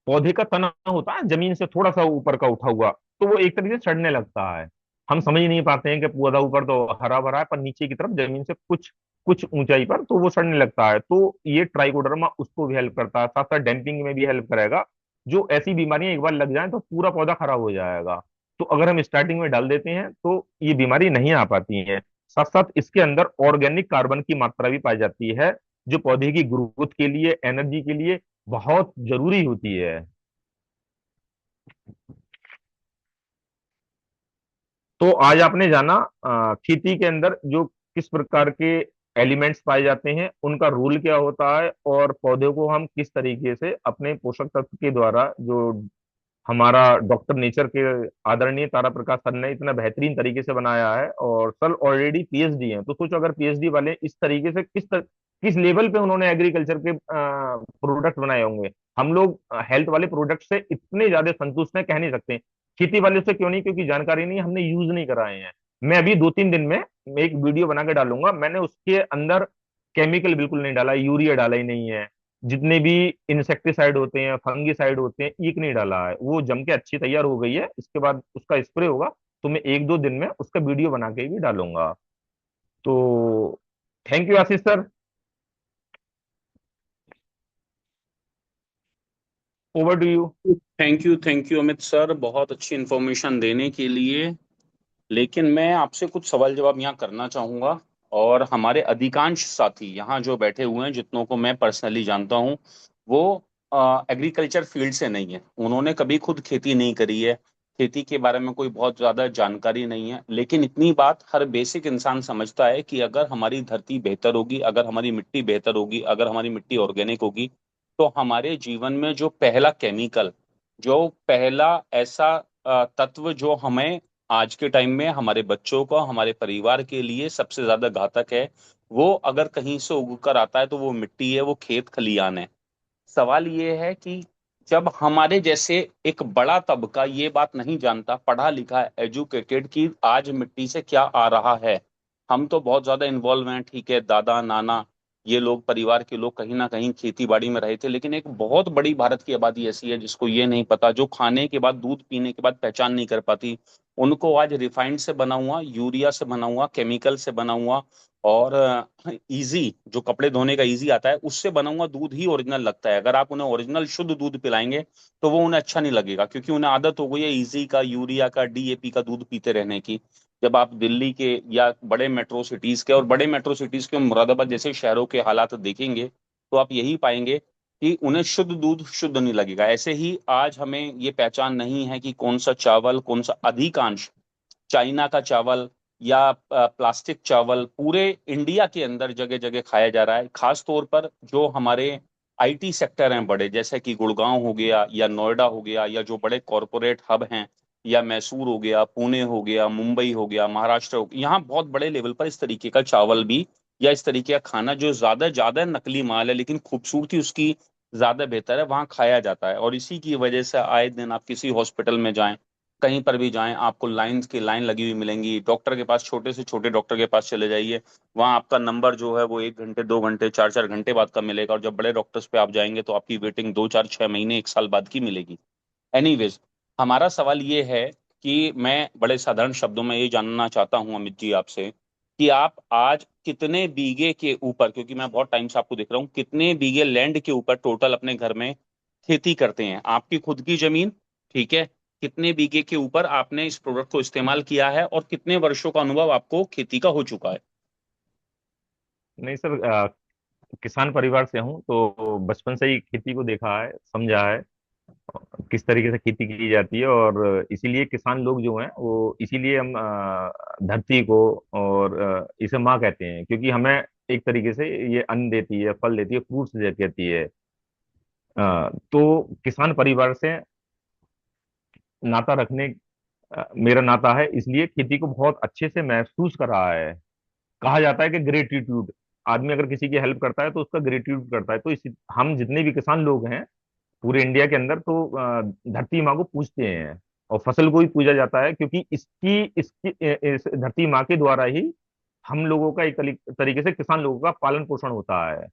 पौधे का तना होता है जमीन से थोड़ा सा ऊपर का उठा हुआ, तो वो एक तरीके से सड़ने लगता है। हम समझ ही नहीं पाते हैं कि पौधा ऊपर तो हरा भरा है पर नीचे की तरफ जमीन से कुछ कुछ ऊंचाई पर तो वो सड़ने लगता है। तो ये ट्राइकोडर्मा उसको भी हेल्प करता है, साथ साथ डैम्पिंग में भी हेल्प करेगा। जो ऐसी बीमारियां एक बार लग जाए तो पूरा पौधा खराब हो जाएगा। तो अगर हम स्टार्टिंग में डाल देते हैं तो ये बीमारी नहीं आ पाती है। साथ साथ इसके अंदर ऑर्गेनिक कार्बन की मात्रा भी पाई जाती है जो पौधे की ग्रोथ के लिए, एनर्जी के लिए बहुत जरूरी होती है। तो आज आपने जाना खेती के अंदर जो किस प्रकार के एलिमेंट्स पाए जाते हैं, उनका रोल क्या होता है, और पौधे को हम किस तरीके से अपने पोषक तत्व के द्वारा, जो हमारा डॉक्टर नेचर के आदरणीय तारा प्रकाश सर ने इतना बेहतरीन तरीके से बनाया है। और सर ऑलरेडी पीएचडी हैं, तो सोचो अगर पीएचडी वाले इस तरीके से किस लेवल पे उन्होंने एग्रीकल्चर के प्रोडक्ट बनाए होंगे। हम लोग हेल्थ वाले प्रोडक्ट से इतने ज्यादा संतुष्ट हैं, कह नहीं सकते। खेती वाले से क्यों नहीं? क्योंकि जानकारी नहीं, हमने यूज नहीं कराए हैं। मैं अभी 2-3 दिन में एक वीडियो बना के डालूंगा। मैंने उसके अंदर केमिकल बिल्कुल नहीं डाला, यूरिया डाला ही नहीं है। जितने भी इंसेक्टिसाइड होते हैं, फंगीसाइड होते हैं, एक नहीं डाला है। वो जम के अच्छी तैयार हो गई है, इसके बाद उसका स्प्रे होगा। तो मैं 1-2 दिन में उसका वीडियो बना के भी डालूंगा। तो thank you Ashish sir. Over to you.
Thank you Amit sir, बहुत अच्छी इन्फॉर्मेशन देने के लिए। लेकिन मैं आपसे कुछ सवाल जवाब यहाँ करना चाहूंगा। और हमारे अधिकांश साथी यहाँ जो बैठे हुए हैं, जितनों को मैं पर्सनली जानता हूँ, वो एग्रीकल्चर फील्ड से नहीं है। उन्होंने कभी खुद खेती नहीं करी है, खेती के बारे में कोई बहुत ज्यादा जानकारी नहीं है। लेकिन इतनी बात हर बेसिक इंसान समझता है कि अगर हमारी धरती बेहतर होगी, अगर हमारी मिट्टी बेहतर होगी, अगर हमारी मिट्टी ऑर्गेनिक होगी, तो हमारे जीवन में जो पहला केमिकल, जो पहला ऐसा तत्व जो हमें आज के टाइम में, हमारे बच्चों को, हमारे परिवार के लिए सबसे ज्यादा घातक है, वो अगर कहीं से उग कर आता है तो वो मिट्टी है, वो खेत खलियान है। सवाल ये है कि जब हमारे जैसे एक बड़ा तबका ये बात नहीं जानता, पढ़ा लिखा एजुकेटेड, कि आज मिट्टी से क्या आ रहा है। हम तो बहुत ज्यादा इन्वॉल्व हैं, ठीक है, दादा नाना ये लोग, परिवार के लोग कहीं ना कहीं खेती बाड़ी में रहे थे, लेकिन एक बहुत बड़ी भारत की आबादी ऐसी है जिसको ये नहीं पता, जो खाने के बाद, दूध पीने के बाद पहचान नहीं कर पाती। उनको आज रिफाइंड से बना हुआ, यूरिया से बना हुआ, केमिकल से बना हुआ, और इजी, जो कपड़े धोने का इजी आता है उससे बना हुआ दूध ही ओरिजिनल लगता है। अगर आप उन्हें ओरिजिनल शुद्ध दूध पिलाएंगे तो वो उन्हें अच्छा नहीं लगेगा, क्योंकि उन्हें आदत हो गई है इजी का, यूरिया का, डीएपी का दूध पीते रहने की। जब आप दिल्ली के या बड़े मेट्रो सिटीज के, और बड़े मेट्रो सिटीज के मुरादाबाद जैसे शहरों के हालात देखेंगे, तो आप यही पाएंगे कि उन्हें शुद्ध दूध शुद्ध नहीं लगेगा। ऐसे ही आज हमें ये पहचान नहीं है कि कौन सा चावल, कौन सा, अधिकांश चाइना का चावल या प्लास्टिक चावल पूरे इंडिया के अंदर जगह जगह खाया जा रहा है। खास तौर पर जो हमारे आईटी सेक्टर हैं बड़े, जैसे कि गुड़गांव हो गया या नोएडा हो गया, या जो बड़े कॉरपोरेट हब हैं, या मैसूर हो गया, पुणे हो गया, मुंबई हो गया, महाराष्ट्र हो गया, यहाँ बहुत बड़े लेवल पर इस तरीके का चावल भी, या इस तरीके का खाना जो ज्यादा ज्यादा नकली माल है लेकिन खूबसूरती उसकी ज्यादा बेहतर है, वहाँ खाया जाता है। और इसी की वजह से आए दिन आप किसी हॉस्पिटल में जाएं, कहीं पर भी जाएं, आपको लाइन की लाइन लगी हुई मिलेंगी। डॉक्टर के पास, छोटे से छोटे डॉक्टर के पास चले जाइए, वहां आपका नंबर जो है वो 1 घंटे, 2 घंटे, 4 4 घंटे बाद का मिलेगा। और जब बड़े डॉक्टर्स पे आप जाएंगे तो आपकी वेटिंग 2 4 6 महीने, 1 साल बाद की मिलेगी। एनीवेज, हमारा सवाल ये है कि मैं बड़े साधारण शब्दों में ये जानना चाहता हूँ अमित जी आपसे, कि आप आज कितने बीघे के ऊपर, क्योंकि मैं बहुत टाइम से आपको देख रहा हूँ, कितने बीघे लैंड के ऊपर टोटल अपने घर में खेती करते हैं, आपकी खुद की जमीन, ठीक है, कितने बीघे के ऊपर आपने इस प्रोडक्ट को इस्तेमाल किया है, और कितने वर्षों का अनुभव आपको खेती का हो चुका है।
नहीं सर, किसान परिवार से हूँ तो बचपन से ही खेती को देखा है, समझा है किस तरीके से खेती की जाती है। और इसीलिए किसान लोग जो हैं वो, इसीलिए हम धरती को और इसे माँ कहते हैं, क्योंकि हमें एक तरीके से ये अन्न देती है, फल देती है, फ्रूट्स देती है। तो किसान परिवार से नाता रखने, मेरा नाता है, इसलिए खेती को बहुत अच्छे से महसूस कर रहा है। कहा जाता है कि ग्रेटिट्यूड, आदमी अगर किसी की हेल्प करता है तो उसका ग्रेटिट्यूड करता है। तो हम जितने भी किसान लोग हैं पूरे इंडिया के अंदर, तो धरती माँ को पूजते हैं, और फसल को भी पूजा जाता है, क्योंकि इसकी इसकी इस धरती माँ के द्वारा ही हम लोगों का एक तरीके से किसान लोगों का पालन पोषण होता है।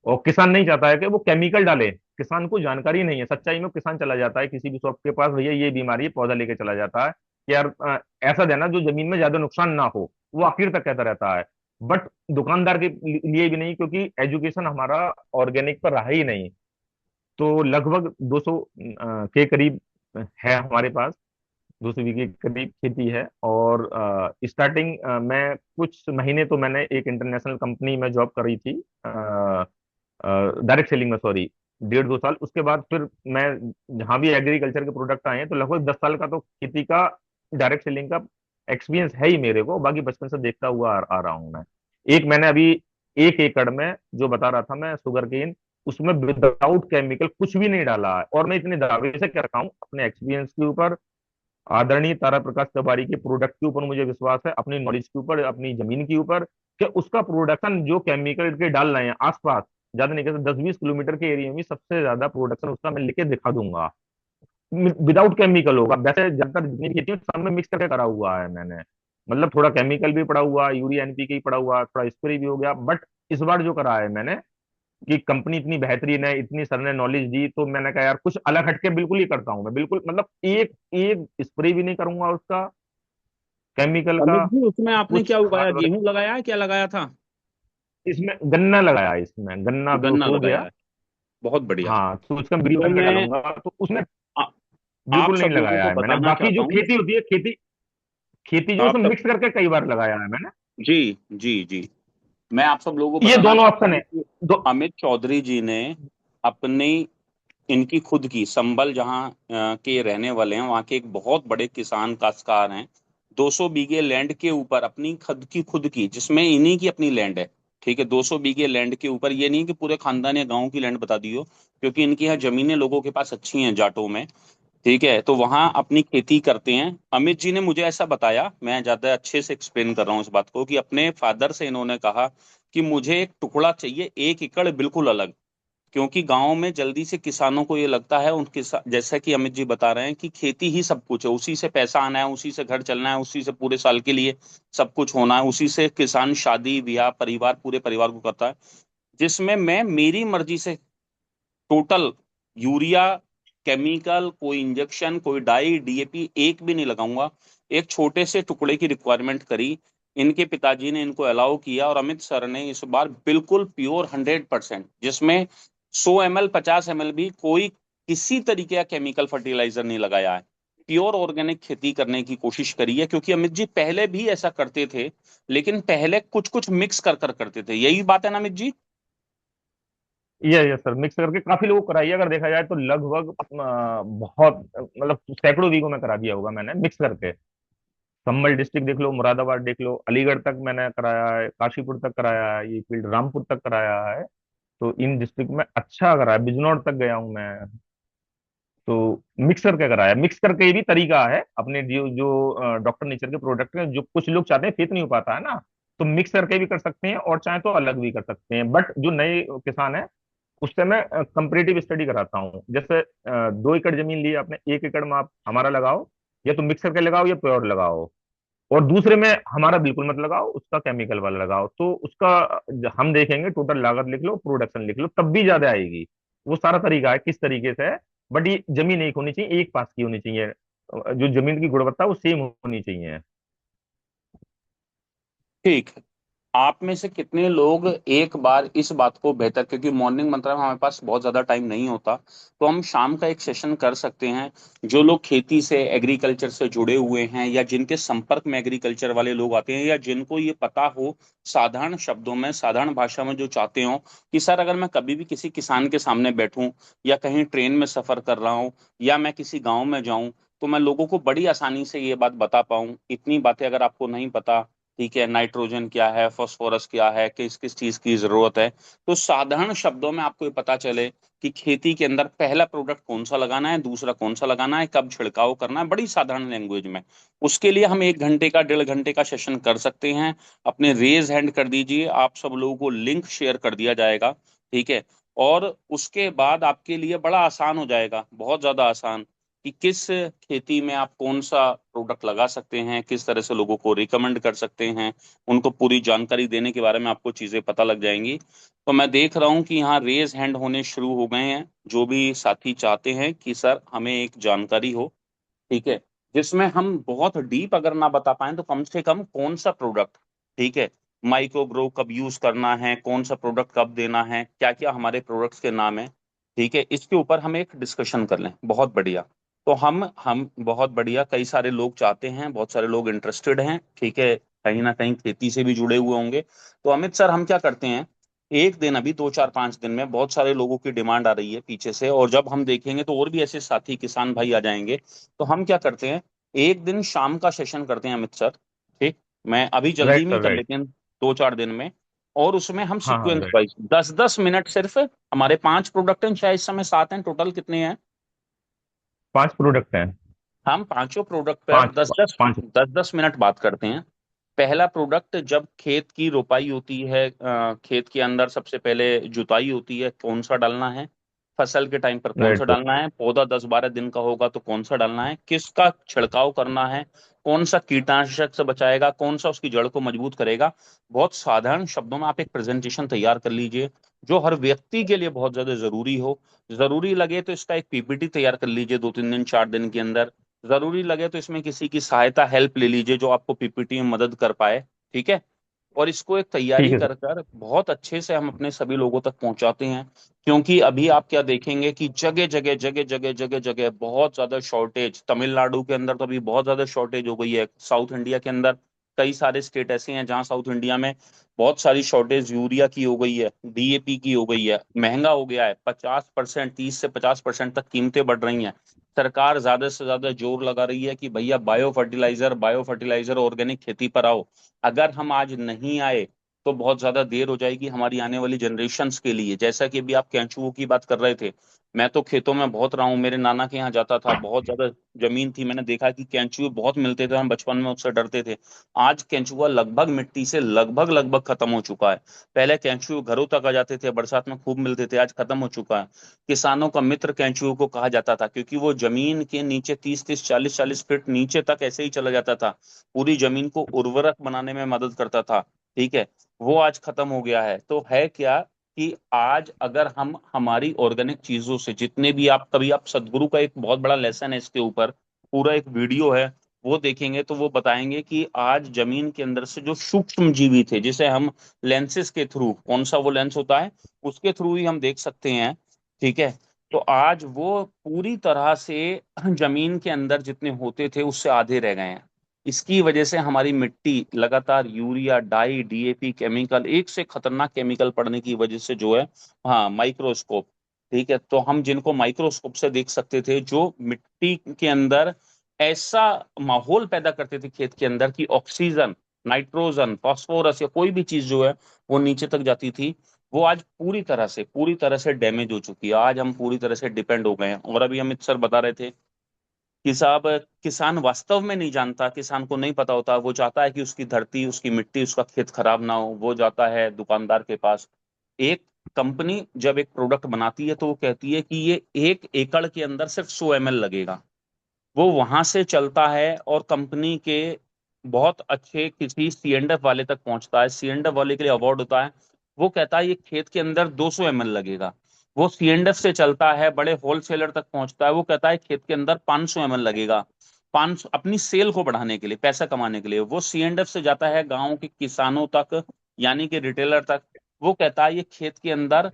और किसान नहीं चाहता है कि वो केमिकल डाले, किसान को जानकारी नहीं है। सच्चाई में किसान चला जाता है किसी भी शॉप के पास, भैया ये बीमारी है, पौधा लेके चला जाता है कि यार ऐसा देना जो जमीन में ज्यादा नुकसान ना हो, वो आखिर तक कहता रहता है। बट दुकानदार के लिए भी नहीं, क्योंकि एजुकेशन हमारा ऑर्गेनिक पर रहा ही नहीं। तो लगभग 200 के करीब है हमारे पास, 200 बीघे के करीब खेती है। और स्टार्टिंग मैं कुछ महीने तो मैंने एक इंटरनेशनल कंपनी में जॉब करी थी, डायरेक्ट सेलिंग में, सॉरी, 1.5 2 साल। उसके बाद फिर मैं जहां भी एग्रीकल्चर के प्रोडक्ट आए हैं, तो लगभग 10 साल का तो खेती का, डायरेक्ट सेलिंग का एक्सपीरियंस है ही मेरे को। बाकी बचपन से देखता हुआ आ रहा हूँ मैं। एक मैंने अभी 1 एकड़ में जो बता रहा था मैं, शुगर केन, उसमें विदाउट केमिकल कुछ भी नहीं डाला है। और मैं इतने दावे से कर रहा हूँ अपने एक्सपीरियंस के ऊपर, आदरणीय तारा प्रकाश तिवारी के प्रोडक्ट के ऊपर मुझे विश्वास है, अपनी नॉलेज के ऊपर, अपनी जमीन के ऊपर, कि उसका प्रोडक्शन जो केमिकल के डाल रहे हैं आसपास, ज्यादा नहीं कहते 10 20 किलोमीटर के एरिया में सबसे ज्यादा प्रोडक्शन उसका मैं लिखे दिखा दूंगा। विदाउट केमिकल होगा। वैसे ज्यादातर जितनी भी खेती है सब में मिक्स करके करा हुआ है मैंने, मतलब थोड़ा केमिकल भी पड़ा हुआ, यूरिया एनपीके भी पड़ा हुआ, थोड़ा स्प्रे भी हो गया। बट इस बार जो करा है मैंने, कि कंपनी इतनी बेहतरीन है, इतनी सर ने नॉलेज दी, तो मैंने कहा यार कुछ अलग हटके बिल्कुल ही करता हूँ मैं, बिल्कुल मतलब एक एक स्प्रे भी नहीं करूंगा उसका, केमिकल का,
अमित जी, उसमें आपने
कुछ
क्या
खाद
उगाया,
वगैरह।
गेहूं लगाया है, क्या लगाया था?
इसमें गन्ना लगाया है, इसमें गन्ना अभी
गन्ना
हो
लगाया
गया।
है, बहुत बढ़िया।
हाँ, तो उसका वीडियो
तो
बना के
मैं
डालूंगा। तो उसमें
आ, आप
बिल्कुल नहीं
सब लोगों
लगाया
को
है मैंने।
बताना
बाकी
चाहता
जो
हूँ,
खेती होती है, खेती खेती जो
आप
उसमें
सब,
मिक्स करके कई बार लगाया है मैंने।
जी जी जी, मैं आप सब लोगों को
ये
बताना
दोनों
चाहता
ऑप्शन
हूँ
है।
कि
दो।
अमित चौधरी जी ने अपनी, इनकी खुद की संभल जहाँ के रहने वाले हैं, वहाँ के एक बहुत बड़े किसान काश्तकार हैं। 200 बीघे लैंड के ऊपर अपनी खुद की जिसमें इन्हीं की अपनी लैंड है। ठीक है, 200 बीघे लैंड के ऊपर, ये नहीं कि पूरे खानदान या गांव की लैंड बता दी हो, क्योंकि इनकी यहाँ जमीनें लोगों के पास अच्छी हैं जाटों में। ठीक है, तो वहां अपनी खेती करते हैं। अमित जी ने मुझे ऐसा बताया, मैं ज्यादा अच्छे से एक्सप्लेन कर रहा हूँ इस बात को, कि अपने फादर से इन्होंने कहा कि मुझे एक टुकड़ा चाहिए, 1 एकड़ बिल्कुल अलग। क्योंकि गांव में जल्दी से किसानों को ये लगता है, उनके जैसा कि अमित जी बता रहे हैं कि खेती ही सब कुछ है, उसी से पैसा आना है, उसी से घर चलना है, उसी से पूरे साल के लिए सब कुछ होना है, उसी से किसान शादी ब्याह परिवार पूरे परिवार को करता है। जिसमें मैं मेरी मर्जी से टोटल यूरिया, केमिकल, कोई इंजेक्शन, कोई डाई डीएपी एक भी नहीं लगाऊंगा। एक छोटे से टुकड़े की रिक्वायरमेंट करी, इनके पिताजी ने इनको अलाउ किया, और अमित सर ने इस बार बिल्कुल प्योर 100%, जिसमें 100 ml 50 ml भी कोई किसी तरीके का केमिकल फर्टिलाइजर नहीं लगाया है। प्योर ऑर्गेनिक खेती करने की कोशिश करी है, क्योंकि अमित जी पहले भी ऐसा करते थे, लेकिन पहले कुछ कुछ मिक्स कर कर करते थे। यही बात है ना अमित जी?
ये सर मिक्स करके काफी लोगों को कराई है, अगर देखा जाए तो लगभग बहुत मतलब सैकड़ों बीघों में करा दिया होगा मैंने मिक्स करके। संभल डिस्ट्रिक्ट देख लो, मुरादाबाद देख लो, अलीगढ़ तक मैंने कराया है, काशीपुर तक कराया है, ये फील्ड रामपुर तक कराया है। तो इन डिस्ट्रिक्ट में अच्छा कराया, बिजनौर तक गया हूँ मैं। तो मिक्स करके कराया, मिक्स करके भी तरीका है अपने जो जो डॉक्टर नेचर के प्रोडक्ट हैं, जो कुछ लोग चाहते हैं फेत नहीं हो पाता है ना, तो मिक्स करके भी कर सकते हैं और चाहे तो अलग भी कर सकते हैं। बट जो नए किसान है उससे मैं कंपेरेटिव स्टडी कराता हूँ। जैसे 2 एकड़ जमीन ली आपने, 1 एकड़ में आप हमारा लगाओ, या तो मिक्स करके लगाओ या प्योर लगाओ, और दूसरे में हमारा बिल्कुल मत लगाओ, उसका केमिकल वाला लगाओ। तो उसका हम देखेंगे, टोटल लागत लिख लो, प्रोडक्शन लिख लो, तब भी ज्यादा आएगी। वो सारा तरीका है किस तरीके से है। बट ये जमीन एक होनी चाहिए, एक पास की होनी चाहिए, जो जमीन की गुणवत्ता वो सेम होनी चाहिए।
ठीक। आप में से कितने लोग एक बार इस बात को बेहतर, क्योंकि मॉर्निंग मंत्रा में हमारे पास बहुत ज्यादा टाइम नहीं होता, तो हम शाम का एक सेशन कर सकते हैं। जो लोग खेती से एग्रीकल्चर से जुड़े हुए हैं, या जिनके संपर्क में एग्रीकल्चर वाले लोग आते हैं, या जिनको ये पता हो साधारण शब्दों में साधारण भाषा में, जो चाहते हो कि सर अगर मैं कभी भी किसी किसान के सामने बैठूं, या कहीं ट्रेन में सफर कर रहा हूं, या मैं किसी गाँव में जाऊं, तो मैं लोगों को बड़ी आसानी से ये बात बता पाऊं। इतनी बातें अगर आपको नहीं पता, ठीक है, नाइट्रोजन क्या है, फास्फोरस क्या है, किस किस चीज की जरूरत है, तो साधारण शब्दों में आपको ये पता चले कि खेती के अंदर पहला प्रोडक्ट कौन सा लगाना है, दूसरा कौन सा लगाना है, कब छिड़काव करना है, बड़ी साधारण लैंग्वेज में। उसके लिए हम 1 घंटे का 1.5 घंटे का सेशन कर सकते हैं। अपने रेज हैंड कर दीजिए, आप सब लोगों को लिंक शेयर कर दिया जाएगा। ठीक है, और उसके बाद आपके लिए बड़ा आसान हो जाएगा, बहुत ज्यादा आसान, कि किस खेती में आप कौन सा प्रोडक्ट लगा सकते हैं, किस तरह से लोगों को रिकमेंड कर सकते हैं। उनको पूरी जानकारी देने के बारे में आपको चीजें पता लग जाएंगी। तो मैं देख रहा हूं कि यहाँ रेज हैंड होने शुरू हो गए हैं, जो भी साथी चाहते हैं कि सर हमें एक जानकारी हो, ठीक है, जिसमें हम बहुत डीप अगर ना बता पाए तो कम से कम कौन सा प्रोडक्ट, ठीक है, माइक्रो ग्रो कब यूज करना है, कौन सा प्रोडक्ट कब देना है, क्या क्या हमारे प्रोडक्ट्स के नाम है, ठीक है, इसके ऊपर हम एक डिस्कशन कर लें। बहुत बढ़िया। तो हम बहुत बढ़िया, कई सारे लोग चाहते हैं, बहुत सारे लोग इंटरेस्टेड हैं, ठीक है, कहीं ना कहीं खेती से भी जुड़े हुए होंगे। तो अमित सर, हम क्या करते हैं, एक दिन, अभी 2 4 5 दिन में बहुत सारे लोगों की डिमांड आ रही है पीछे से, और जब हम देखेंगे तो और भी ऐसे साथी किसान भाई आ जाएंगे। तो हम क्या करते हैं, एक दिन शाम का सेशन करते हैं अमित सर। ठीक, मैं अभी जल्दी
राइट
में ही
सर,
कर
राइट।
लेते हैं, 2 4 दिन में। और उसमें हम
हाँ हाँ,
सीक्वेंस
राइट।
वाइज 10 10 मिनट सिर्फ, हमारे 5 प्रोडक्ट हैं, शायद इस समय 7 हैं, टोटल कितने हैं?
5 प्रोडक्ट हैं।
हम पांचों प्रोडक्ट पे अब
पांच।
दस दस
पांच।
10 10 मिनट बात करते हैं। पहला प्रोडक्ट, जब खेत की रोपाई होती है, खेत के अंदर सबसे पहले जुताई होती है, कौन सा डालना है, फसल के टाइम पर कौन सा
राइट सर।
डालना है, पौधा 10 12 दिन का होगा तो कौन सा डालना है, किसका छिड़काव करना है, कौन सा कीटनाशक से बचाएगा, कौन सा उसकी जड़ को मजबूत करेगा। बहुत साधारण शब्दों में आप एक प्रेजेंटेशन तैयार कर लीजिए, जो हर व्यक्ति के लिए बहुत ज्यादा जरूरी हो। जरूरी लगे तो इसका एक पीपीटी तैयार कर लीजिए 2 3 दिन 4 दिन के अंदर। जरूरी लगे तो इसमें किसी की सहायता हेल्प ले लीजिए, जो आपको पीपीटी में मदद कर पाए। ठीक है, और इसको एक
ठीक
तैयारी
है सर।
कर कर बहुत अच्छे से हम अपने सभी लोगों तक पहुंचाते हैं। क्योंकि अभी आप क्या देखेंगे कि जगह जगह जगह जगह जगह जगह बहुत ज्यादा शॉर्टेज, तमिलनाडु के अंदर तो अभी बहुत ज्यादा शॉर्टेज हो गई है, साउथ इंडिया के अंदर कई सारे स्टेट ऐसे हैं जहां साउथ इंडिया में बहुत सारी शॉर्टेज यूरिया की हो गई है, डीएपी की हो गई है, महंगा हो गया है, 50%, 30 से 50% तक कीमतें बढ़ रही हैं। सरकार ज्यादा से ज्यादा जोर लगा रही है कि भैया बायो फर्टिलाइजर ऑर्गेनिक खेती पर आओ। अगर हम आज नहीं आए तो बहुत ज्यादा देर हो जाएगी हमारी आने वाली जनरेशन्स के लिए। जैसा कि अभी आप केंचुओं की बात कर रहे थे, मैं तो खेतों में बहुत रहा हूँ, मेरे नाना के यहाँ जाता था, बहुत ज्यादा जमीन थी, मैंने देखा कि केंचुए बहुत मिलते थे, हम बचपन में उससे डरते थे। आज केंचुआ लगभग मिट्टी से लगभग लगभग खत्म हो चुका है। पहले केंचुए घरों तक आ जाते थे, बरसात में खूब मिलते थे, आज खत्म हो चुका है। किसानों का मित्र केंचुए को कहा जाता था, क्योंकि वो जमीन के नीचे 30 30 40 40 फीट नीचे तक ऐसे ही चला जाता था, पूरी जमीन को उर्वरक बनाने में मदद करता था। ठीक है, वो आज खत्म हो गया है। तो है क्या कि आज अगर हम हमारी ऑर्गेनिक चीजों से जितने भी, आप कभी आप सदगुरु का एक बहुत बड़ा लेसन है इसके ऊपर, पूरा एक वीडियो है, वो देखेंगे तो वो बताएंगे कि आज जमीन के अंदर से जो सूक्ष्म जीवी थे, जिसे हम लेंसेस के थ्रू, कौन सा वो लेंस होता है, उसके थ्रू ही हम देख सकते हैं। ठीक है, तो आज वो पूरी तरह से जमीन के अंदर जितने होते थे उससे आधे रह गए हैं। इसकी वजह से हमारी मिट्टी लगातार यूरिया, डाई, डीएपी केमिकल, एक से खतरनाक केमिकल पड़ने की वजह से जो है, हाँ, माइक्रोस्कोप। ठीक है, तो हम जिनको माइक्रोस्कोप से देख सकते थे, जो मिट्टी के अंदर ऐसा माहौल पैदा करते थे खेत के अंदर कि ऑक्सीजन, नाइट्रोजन, फास्फोरस या कोई भी चीज जो है वो नीचे तक जाती थी, वो आज पूरी तरह से डैमेज हो चुकी है। आज हम पूरी तरह से डिपेंड हो गए हैं। और अभी अमित सर बता रहे थे कि साहब, किसान वास्तव में नहीं जानता, किसान को नहीं पता होता, वो चाहता है कि उसकी धरती, उसकी मिट्टी, उसका खेत खराब ना हो, वो जाता है दुकानदार के पास। एक कंपनी जब एक प्रोडक्ट बनाती है तो वो कहती है कि ये 1 एकड़ के अंदर सिर्फ 100 ml लगेगा। वो वहां से चलता है और कंपनी के बहुत अच्छे किसी सी एंड एफ वाले तक पहुंचता है, सी एंड एफ वाले के लिए अवार्ड होता है। वो कहता है ये खेत के अंदर 200 ml लगेगा। वो सी एंड एफ से चलता है, बड़े होलसेलर तक पहुंचता है, वो कहता है खेत के अंदर 500 ml लगेगा। 500, अपनी सेल को बढ़ाने के लिए, पैसा कमाने के लिए। वो सी एंड एफ से जाता है गांव के किसानों तक, यानी कि रिटेलर तक, वो कहता है ये खेत के अंदर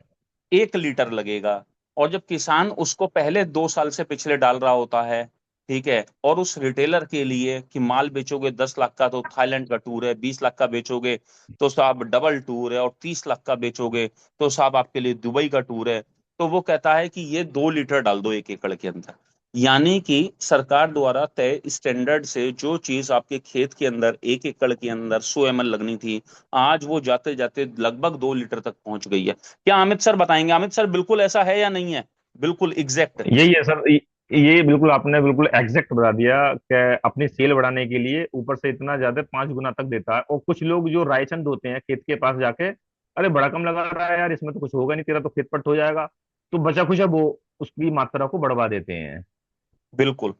1 लीटर लगेगा। और जब किसान उसको पहले 2 साल से पिछले डाल रहा होता है, ठीक है, और उस रिटेलर के लिए कि माल बेचोगे 10 लाख का तो थाईलैंड का टूर है, 20 लाख का बेचोगे तो साहब डबल टूर है, और 30 लाख का बेचोगे तो साहब आपके लिए दुबई का टूर है। तो वो कहता है कि ये 2 लीटर डाल दो 1 एकड़ के अंदर। यानी कि सरकार द्वारा तय स्टैंडर्ड से जो चीज आपके खेत के अंदर 1 एकड़ के अंदर 100 ml लगनी थी, आज वो जाते जाते लगभग 2 लीटर तक पहुंच गई है। क्या अमित सर बताएंगे? अमित सर, बिल्कुल ऐसा है या नहीं है? बिल्कुल एग्जैक्ट।
यही है सर, ये बिल्कुल आपने बिल्कुल एग्जैक्ट बता दिया कि अपनी सेल बढ़ाने के लिए ऊपर से इतना ज्यादा 5 गुना तक देता है। और कुछ लोग जो रायचंद होते हैं खेत के पास जाके, अरे बड़ा कम लगा रहा है यार, इसमें तो कुछ होगा नहीं, तेरा तो खेत पट हो जाएगा, तो बचा खुचा वो उसकी मात्रा को बढ़वा देते हैं।
बिल्कुल,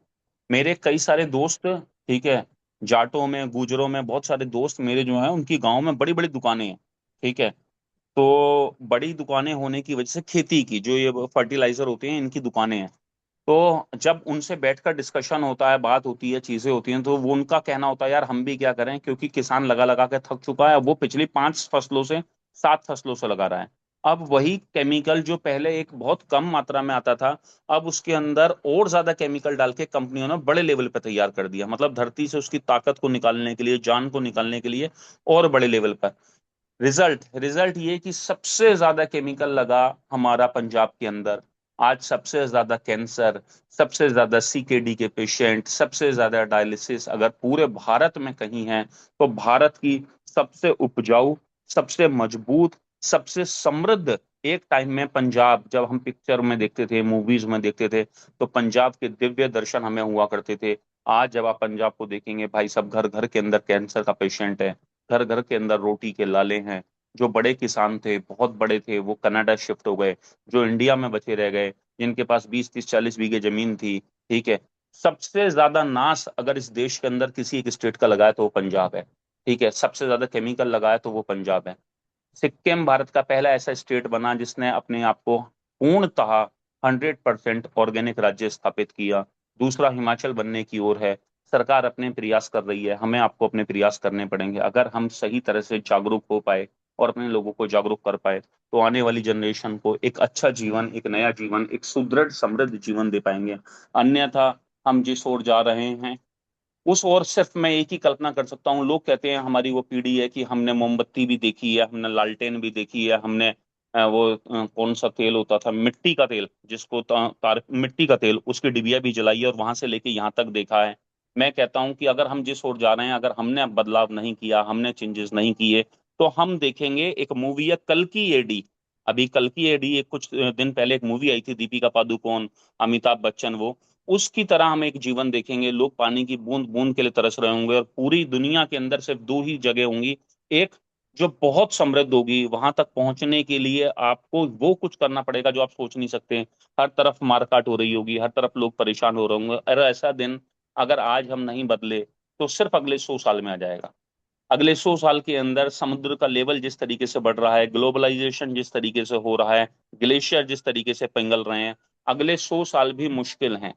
मेरे कई सारे दोस्त, ठीक है, जाटों में, गुजरों में, बहुत सारे दोस्त मेरे जो हैं, उनकी गांव में बड़ी बड़ी दुकानें हैं। ठीक है, तो बड़ी दुकानें होने की वजह से खेती की जो ये फर्टिलाइजर होते हैं, इनकी दुकानें हैं। तो जब उनसे बैठकर डिस्कशन होता है, बात होती है, चीजें होती हैं, तो वो उनका कहना होता है यार हम भी क्या करें, क्योंकि किसान लगा लगा के थक चुका है। वो पिछली 5 फसलों से 7 फसलों से लगा रहा है। अब वही केमिकल जो पहले एक बहुत कम मात्रा में आता था, अब उसके अंदर और ज्यादा केमिकल डाल के कंपनियों ने बड़े लेवल पे तैयार कर दिया, मतलब धरती से उसकी ताकत को निकालने के लिए, जान को निकालने के लिए, और बड़े लेवल पर। रिजल्ट रिजल्ट ये कि सबसे ज्यादा केमिकल लगा हमारा पंजाब के अंदर। आज सबसे ज्यादा कैंसर, सबसे ज्यादा सीकेडी के पेशेंट, सबसे ज्यादा डायलिसिस अगर पूरे भारत में कहीं है, तो भारत की सबसे उपजाऊ, सबसे मजबूत, सबसे समृद्ध, एक टाइम में पंजाब, जब हम पिक्चर में देखते थे, मूवीज में देखते थे, तो पंजाब के दिव्य दर्शन हमें हुआ करते थे। आज जब आप पंजाब को देखेंगे, भाई सब घर घर के अंदर कैंसर का पेशेंट है, घर घर के अंदर रोटी के लाले हैं। जो बड़े किसान थे, बहुत बड़े थे, वो कनाडा शिफ्ट हो गए। जो इंडिया में बचे रह गए, जिनके पास 20 30 40 बीघे जमीन थी, ठीक है, सबसे ज्यादा नाश अगर इस देश के अंदर किसी एक स्टेट का लगा है तो वो पंजाब है। ठीक है, सबसे ज्यादा केमिकल लगा है तो वो पंजाब है। सिक्किम भारत का पहला ऐसा स्टेट बना जिसने अपने आप को पूर्णतः 100% ऑर्गेनिक राज्य स्थापित किया। दूसरा हिमाचल बनने की ओर है। सरकार अपने प्रयास कर रही है, हमें आपको अपने प्रयास करने पड़ेंगे। अगर हम सही तरह से जागरूक हो पाए और अपने लोगों को जागरूक कर पाए, तो आने वाली जनरेशन को एक अच्छा जीवन, एक नया जीवन, एक सुदृढ़ समृद्ध जीवन दे पाएंगे। अन्यथा हम जिस ओर जा रहे हैं, उस ओर सिर्फ मैं एक ही कल्पना कर सकता हूँ। लोग कहते हैं हमारी वो पीढ़ी है कि हमने मोमबत्ती भी देखी है, हमने लालटेन भी देखी है, हमने कौन सा तेल होता था, मिट्टी का तेल, जिसको तार मिट्टी का तेल, उसकी डिबिया भी जलाई है और वहां से लेके यहाँ तक देखा है। मैं कहता हूँ कि अगर हम जिस ओर जा रहे हैं, अगर हमने अब बदलाव नहीं किया, हमने चेंजेस नहीं किए, तो हम देखेंगे एक मूवी है कल की एडी। अभी कल की एडी एक कुछ दिन पहले एक मूवी आई थी, दीपिका पादुकोण, अमिताभ बच्चन, वो उसकी तरह हम एक जीवन देखेंगे। लोग पानी की बूंद बूंद के लिए तरस रहे होंगे और पूरी दुनिया के अंदर सिर्फ दो ही जगह होंगी। एक जो बहुत समृद्ध होगी, वहां तक पहुंचने के लिए आपको वो कुछ करना पड़ेगा जो आप सोच नहीं सकते। हर तरफ मारकाट हो रही होगी, हर तरफ लोग परेशान हो रहे होंगे। अरे ऐसा दिन अगर आज हम नहीं बदले तो सिर्फ अगले 100 साल में आ जाएगा। अगले 100 साल के अंदर समुद्र का लेवल जिस तरीके से बढ़ रहा है, ग्लोबलाइजेशन जिस तरीके से हो रहा है, ग्लेशियर जिस तरीके से पिघल रहे हैं, अगले 100 साल भी मुश्किल हैं।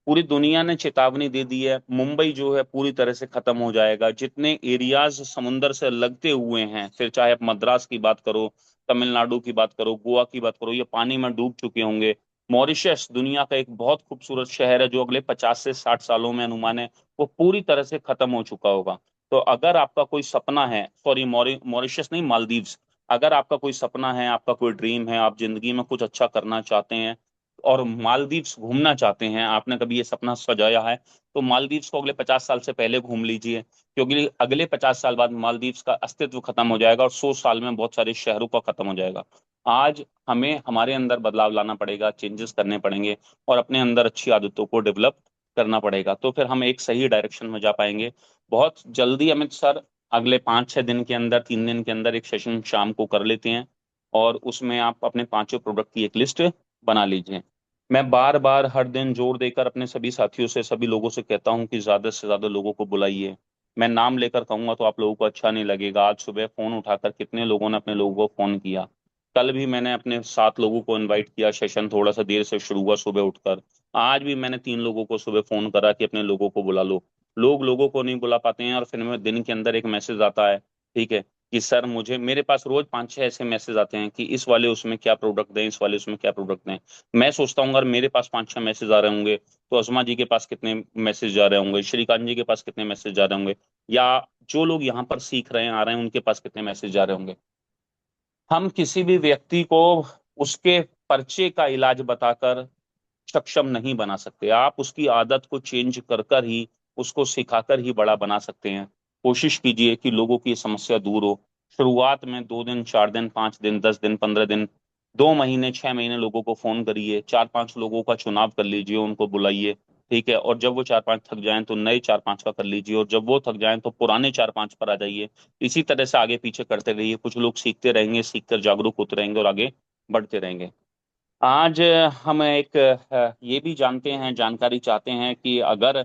पूरी दुनिया ने चेतावनी दे दी है, मुंबई जो है पूरी तरह से खत्म हो जाएगा। जितने एरियाज समुंदर से लगते हुए हैं, फिर चाहे आप मद्रास की बात करो, तमिलनाडु की बात करो, गोवा की बात करो, ये पानी में डूब चुके होंगे। मॉरिशस दुनिया का एक बहुत खूबसूरत शहर है, जो अगले 50 से 60 सालों में अनुमान है वो पूरी तरह से खत्म हो चुका होगा। तो अगर आपका कोई सपना है, सॉरी मॉरिशस नहीं, मालदीव्स, अगर आपका कोई सपना है, आपका कोई ड्रीम है, आप जिंदगी में कुछ अच्छा करना चाहते हैं और मालदीव्स घूमना चाहते हैं, आपने कभी ये सपना सजाया है, तो मालदीव्स को अगले 50 साल से पहले घूम लीजिए। क्योंकि अगले 50 साल बाद मालदीव्स का अस्तित्व खत्म हो जाएगा और 100 साल में बहुत सारे शहरों का खत्म हो जाएगा। आज हमें हमारे अंदर बदलाव लाना पड़ेगा, चेंजेस करने पड़ेंगे और अपने अंदर अच्छी आदतों को डेवलप करना पड़ेगा, तो फिर हम एक सही डायरेक्शन में जा पाएंगे। बहुत जल्दी अमित सर, अगले 5-6 दिन के अंदर, 3 दिन के अंदर एक सेशन शाम को कर लेते हैं और उसमें आप अपने पांचों प्रोडक्ट की एक लिस्ट बना लीजिए। मैं बार बार हर दिन जोर देकर अपने सभी साथियों से, सभी लोगों से कहता हूं कि ज्यादा से ज्यादा लोगों को बुलाइए। मैं नाम लेकर कहूंगा तो आप लोगों को अच्छा नहीं लगेगा। आज सुबह फोन उठाकर कितने लोगों ने अपने लोगों को फोन किया। कल भी मैंने अपने 7 लोगों को इनवाइट किया, सेशन थोड़ा सा देर से शुरू हुआ सुबह उठकर। आज भी मैंने 3 लोगों को सुबह फोन करा कि अपने लोगों को बुला लो। लोग लोगों को नहीं बुला पाते हैं और फिर में दिन के अंदर एक मैसेज आता है, ठीक है, कि सर मुझे, मेरे पास रोज 5-6 ऐसे मैसेज आते हैं कि इस वाले उसमें क्या प्रोडक्ट दें, इस वाले उसमें क्या प्रोडक्ट दें। मैं सोचता हूँ अगर मेरे पास 5-6 मैसेज आ रहे होंगे तो अजमा जी के पास कितने मैसेज जा रहे होंगे, श्रीकांत जी के पास कितने मैसेज जा रहे होंगे, या जो लोग यहाँ पर सीख रहे हैं, आ रहे हैं, उनके पास कितने मैसेज जा रहे होंगे। हम किसी भी व्यक्ति को उसके पर्चे का इलाज बताकर सक्षम नहीं बना सकते। आप उसकी आदत को चेंज कर कर ही, उसको सिखाकर ही बड़ा बना सकते हैं। कोशिश कीजिए कि लोगों की ये समस्या दूर हो। शुरुआत में 2 दिन, 4 दिन, 5 दिन, 10 दिन, 15 दिन, 2 महीने, 6 महीने लोगों को फोन करिए, 4-5 लोगों का चुनाव कर लीजिए, उनको बुलाइए, ठीक है। और जब वो 4-5 थक जाएं तो नए 4-5 का कर लीजिए, और जब वो थक जाएं तो पुराने 4-5 पर आ जाइए। इसी तरह से आगे पीछे करते रहिए। कुछ लोग सीखते रहेंगे, सीखकर जागरूक होते रहेंगे और आगे बढ़ते रहेंगे। आज हम एक ये भी जानते हैं, जानकारी चाहते हैं कि अगर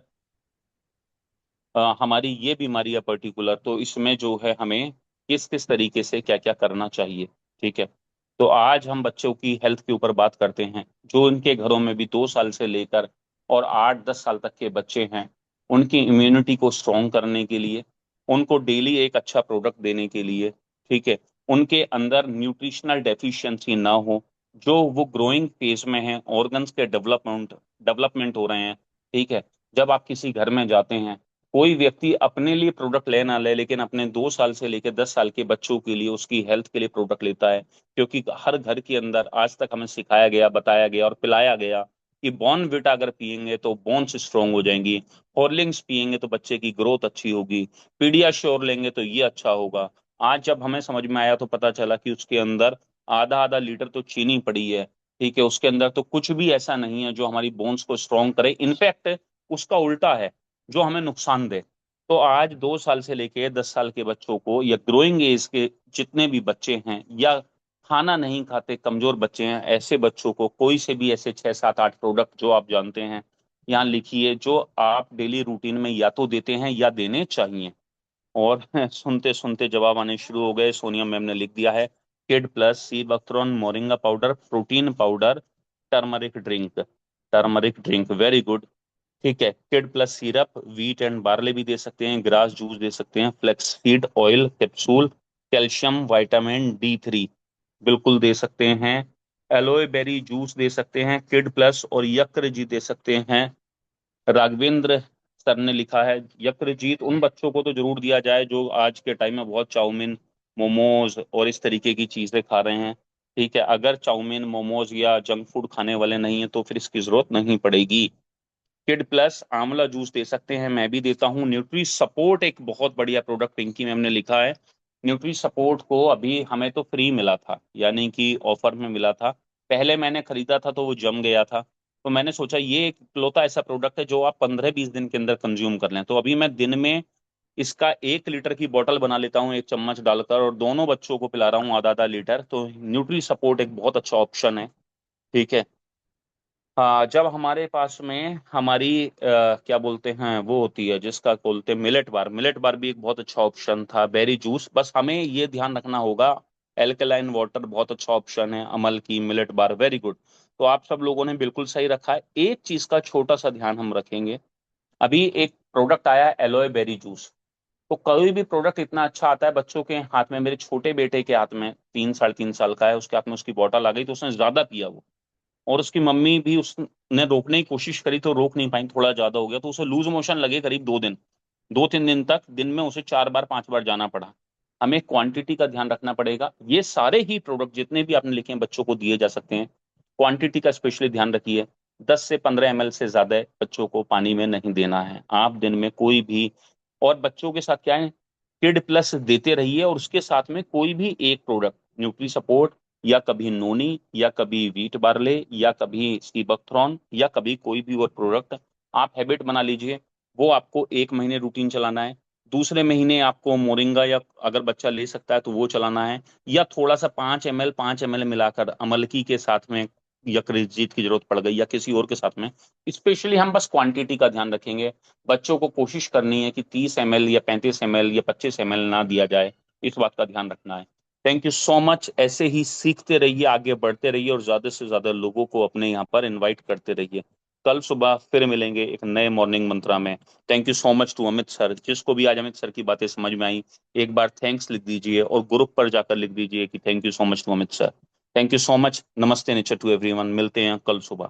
हमारी ये बीमारी है पर्टिकुलर, तो इसमें जो है हमें किस किस तरीके से क्या क्या करना चाहिए, ठीक है। तो आज हम बच्चों की हेल्थ के ऊपर बात करते हैं। जो इनके घरों में भी 2 साल से लेकर और 8-10 साल तक के बच्चे हैं, उनकी इम्यूनिटी को स्ट्रॉन्ग करने के लिए, उनको डेली एक अच्छा प्रोडक्ट देने के लिए, ठीक है, उनके अंदर न्यूट्रिशनल डेफिशिएंसी ना हो, जो वो ग्रोइंग फेज में है, ऑर्गन्स के डेवलपमेंट डेवलपमेंट हो रहे हैं, ठीक है। जब आप किसी घर में जाते हैं, कोई व्यक्ति अपने लिए प्रोडक्ट ले ना ले, लेकिन अपने 2 साल से लेकर 10 साल के बच्चों के लिए, उसकी हेल्थ के लिए प्रोडक्ट लेता है। क्योंकि हर घर के अंदर आज तक हमें सिखाया गया, बताया गया और पिलाया गया कि बॉर्नविटा अगर पियेंगे तो बोन्स स्ट्रांग हो जाएंगी, हॉर्लिक्स पियेंगे तो बच्चे की ग्रोथ अच्छी होगी, पीडियाश्योर लेंगे तो ये अच्छा होगा। आज जब हमें समझ में आया तो पता चला कि उसके अंदर आधा आधा लीटर तो चीनी पड़ी है, ठीक है। उसके अंदर तो कुछ भी ऐसा नहीं है जो हमारी बोन्स को स्ट्रांग करे, इनफैक्ट उसका उल्टा है, जो हमें नुकसान दे। तो आज 2 साल से लेके 10 साल के बच्चों को, या ग्रोइंग एज के जितने भी बच्चे हैं, या खाना नहीं खाते कमजोर बच्चे हैं, ऐसे बच्चों को कोई से भी ऐसे 6-7-8 प्रोडक्ट जो आप जानते हैं, यहाँ लिखिए, जो आप डेली रूटीन में या तो देते हैं या देने चाहिए। और सुनते सुनते जवाब आने शुरू हो गए। सोनिया मैम ने लिख दिया है, kid plus, sea buckthorn, moringa powder, protein powder, turmeric drink, turmeric drink, very good, ठीक है। Kid plus syrup, wheat and barley भी दे सकते हैं, ग्रास जूस दे सकते हैं, flax seed oil capsule, calcium vitamin D3 बिल्कुल दे सकते हैं, एलोए बेरी जूस दे सकते हैं किड प्लस, और यकृ जी दे सकते हैं, राघवेंद्र सर ने लिखा है, यकृजीत उन बच्चों को तो जरूर दिया जाए जो आज के टाइम में बहुत चाउमीन, मोमोज और इस तरीके की चीजें खा रहे हैं। ठीक है, अगर चाउमीन, मोमोज या जंक फूड खाने वाले नहीं है तो फिर इसकी जरूरत नहीं पड़ेगी। किड प्लस आंवला जूस दे सकते हैं, मैं भी देता हूँ। न्यूट्री सपोर्ट एक बहुत बढ़िया प्रोडक्ट पिंकी मैम ने लिखा है। न्यूट्री सपोर्ट को अभी हमें तो फ्री मिला था, यानी कि ऑफर में मिला था। पहले मैंने खरीदा था तो वो जम गया था, तो मैंने सोचा ये एक इकलौता ऐसा प्रोडक्ट है जो आप 15-20 दिन के अंदर कंज्यूम कर लें। तो अभी मैं दिन में इसका 1 लीटर की बोतल बना लेता हूँ, एक चम्मच डालकर, और दोनों बच्चों को पिला रहा हूँ आधा आधा लीटर। तो न्यूट्री सपोर्ट एक बहुत अच्छा ऑप्शन है। ठीक है। हाँ, जब हमारे पास में हमारी क्या बोलते हैं वो होती है जिसका बोलते हैं मिलेट बार, मिलेट बार भी एक बहुत अच्छा ऑप्शन था। बेरी जूस, बस हमें ये ध्यान रखना होगा, एल्कलाइन वाटर बहुत अच्छा ऑप्शन है। अमल की मिलेट बार वेरी गुड। तो आप सब लोगों ने बिल्कुल सही रखा है। एक चीज का छोटा सा ध्यान हम रखेंगे, अभी एक प्रोडक्ट आया है एलोए बेरी जूस। तो कोई भी प्रोडक्ट इतना अच्छा आता है बच्चों के हाथ में, मेरे छोटे बेटे के हाथ में, 3 साढ़े 3 साल का है, उसके हाथ में उसकी बोतल आ गई तो उसने ज्यादा पिया वो। और उसकी मम्मी भी उसने रोकने की कोशिश करी तो रोक नहीं पाई, थोड़ा ज्यादा हो गया तो उसे लूज मोशन लगे करीब 2 दिन, 2-3 दिन तक दिन में उसे 4 बार 5 बार जाना पड़ा। हमें क्वांटिटी का ध्यान रखना पड़ेगा। ये सारे ही प्रोडक्ट जितने भी आपने लिखे हैं बच्चों को दिए जा सकते हैं, क्वांटिटी का स्पेशली ध्यान रखिए। 10 से 15 ml से ज्यादा बच्चों को पानी में नहीं देना है आप दिन में कोई भी। और बच्चों के साथ क्या है, किड प्लस देते रहिए, और उसके साथ में कोई भी एक प्रोडक्ट, न्यूट्री सपोर्ट, या कभी नोनी, या कभी वीट बार्ले, या कभी सीबकथ्रॉन, या कभी कोई भी और प्रोडक्ट आप हैबिट बना लीजिए। वो आपको 1 महीने रूटीन चलाना है। दूसरे महीने आपको मोरिंगा, या अगर बच्चा ले सकता है तो वो चलाना है, या थोड़ा सा 5 ml मिलाकर अमलकी के साथ में, या क्रिजीत की जरूरत पड़ गई या किसी और के साथ में। स्पेशली हम बस क्वांटिटी का ध्यान रखेंगे। बच्चों को कोशिश करनी है कि 30 ml या 35 ml या 25 ml ना दिया जाए, इस बात का ध्यान रखना है। Thank you so much. ऐसे ही सीखते रहिए, आगे बढ़ते रहिए, और ज्यादा से ज्यादा लोगों को अपने यहाँ पर इनवाइट करते रहिए। कल सुबह फिर मिलेंगे एक नए मॉर्निंग मंत्रा में। Thank you so much to Amit sir, जिसको भी आज अमित सर की बातें समझ में आई एक बार थैंक्स लिख दीजिए, और ग्रुप पर जाकर लिख दीजिए कि thank you so much to Amit sir. Thank you so much. नमस्ते नेचर टू एवरीवन। मिलते हैं कल सुबह।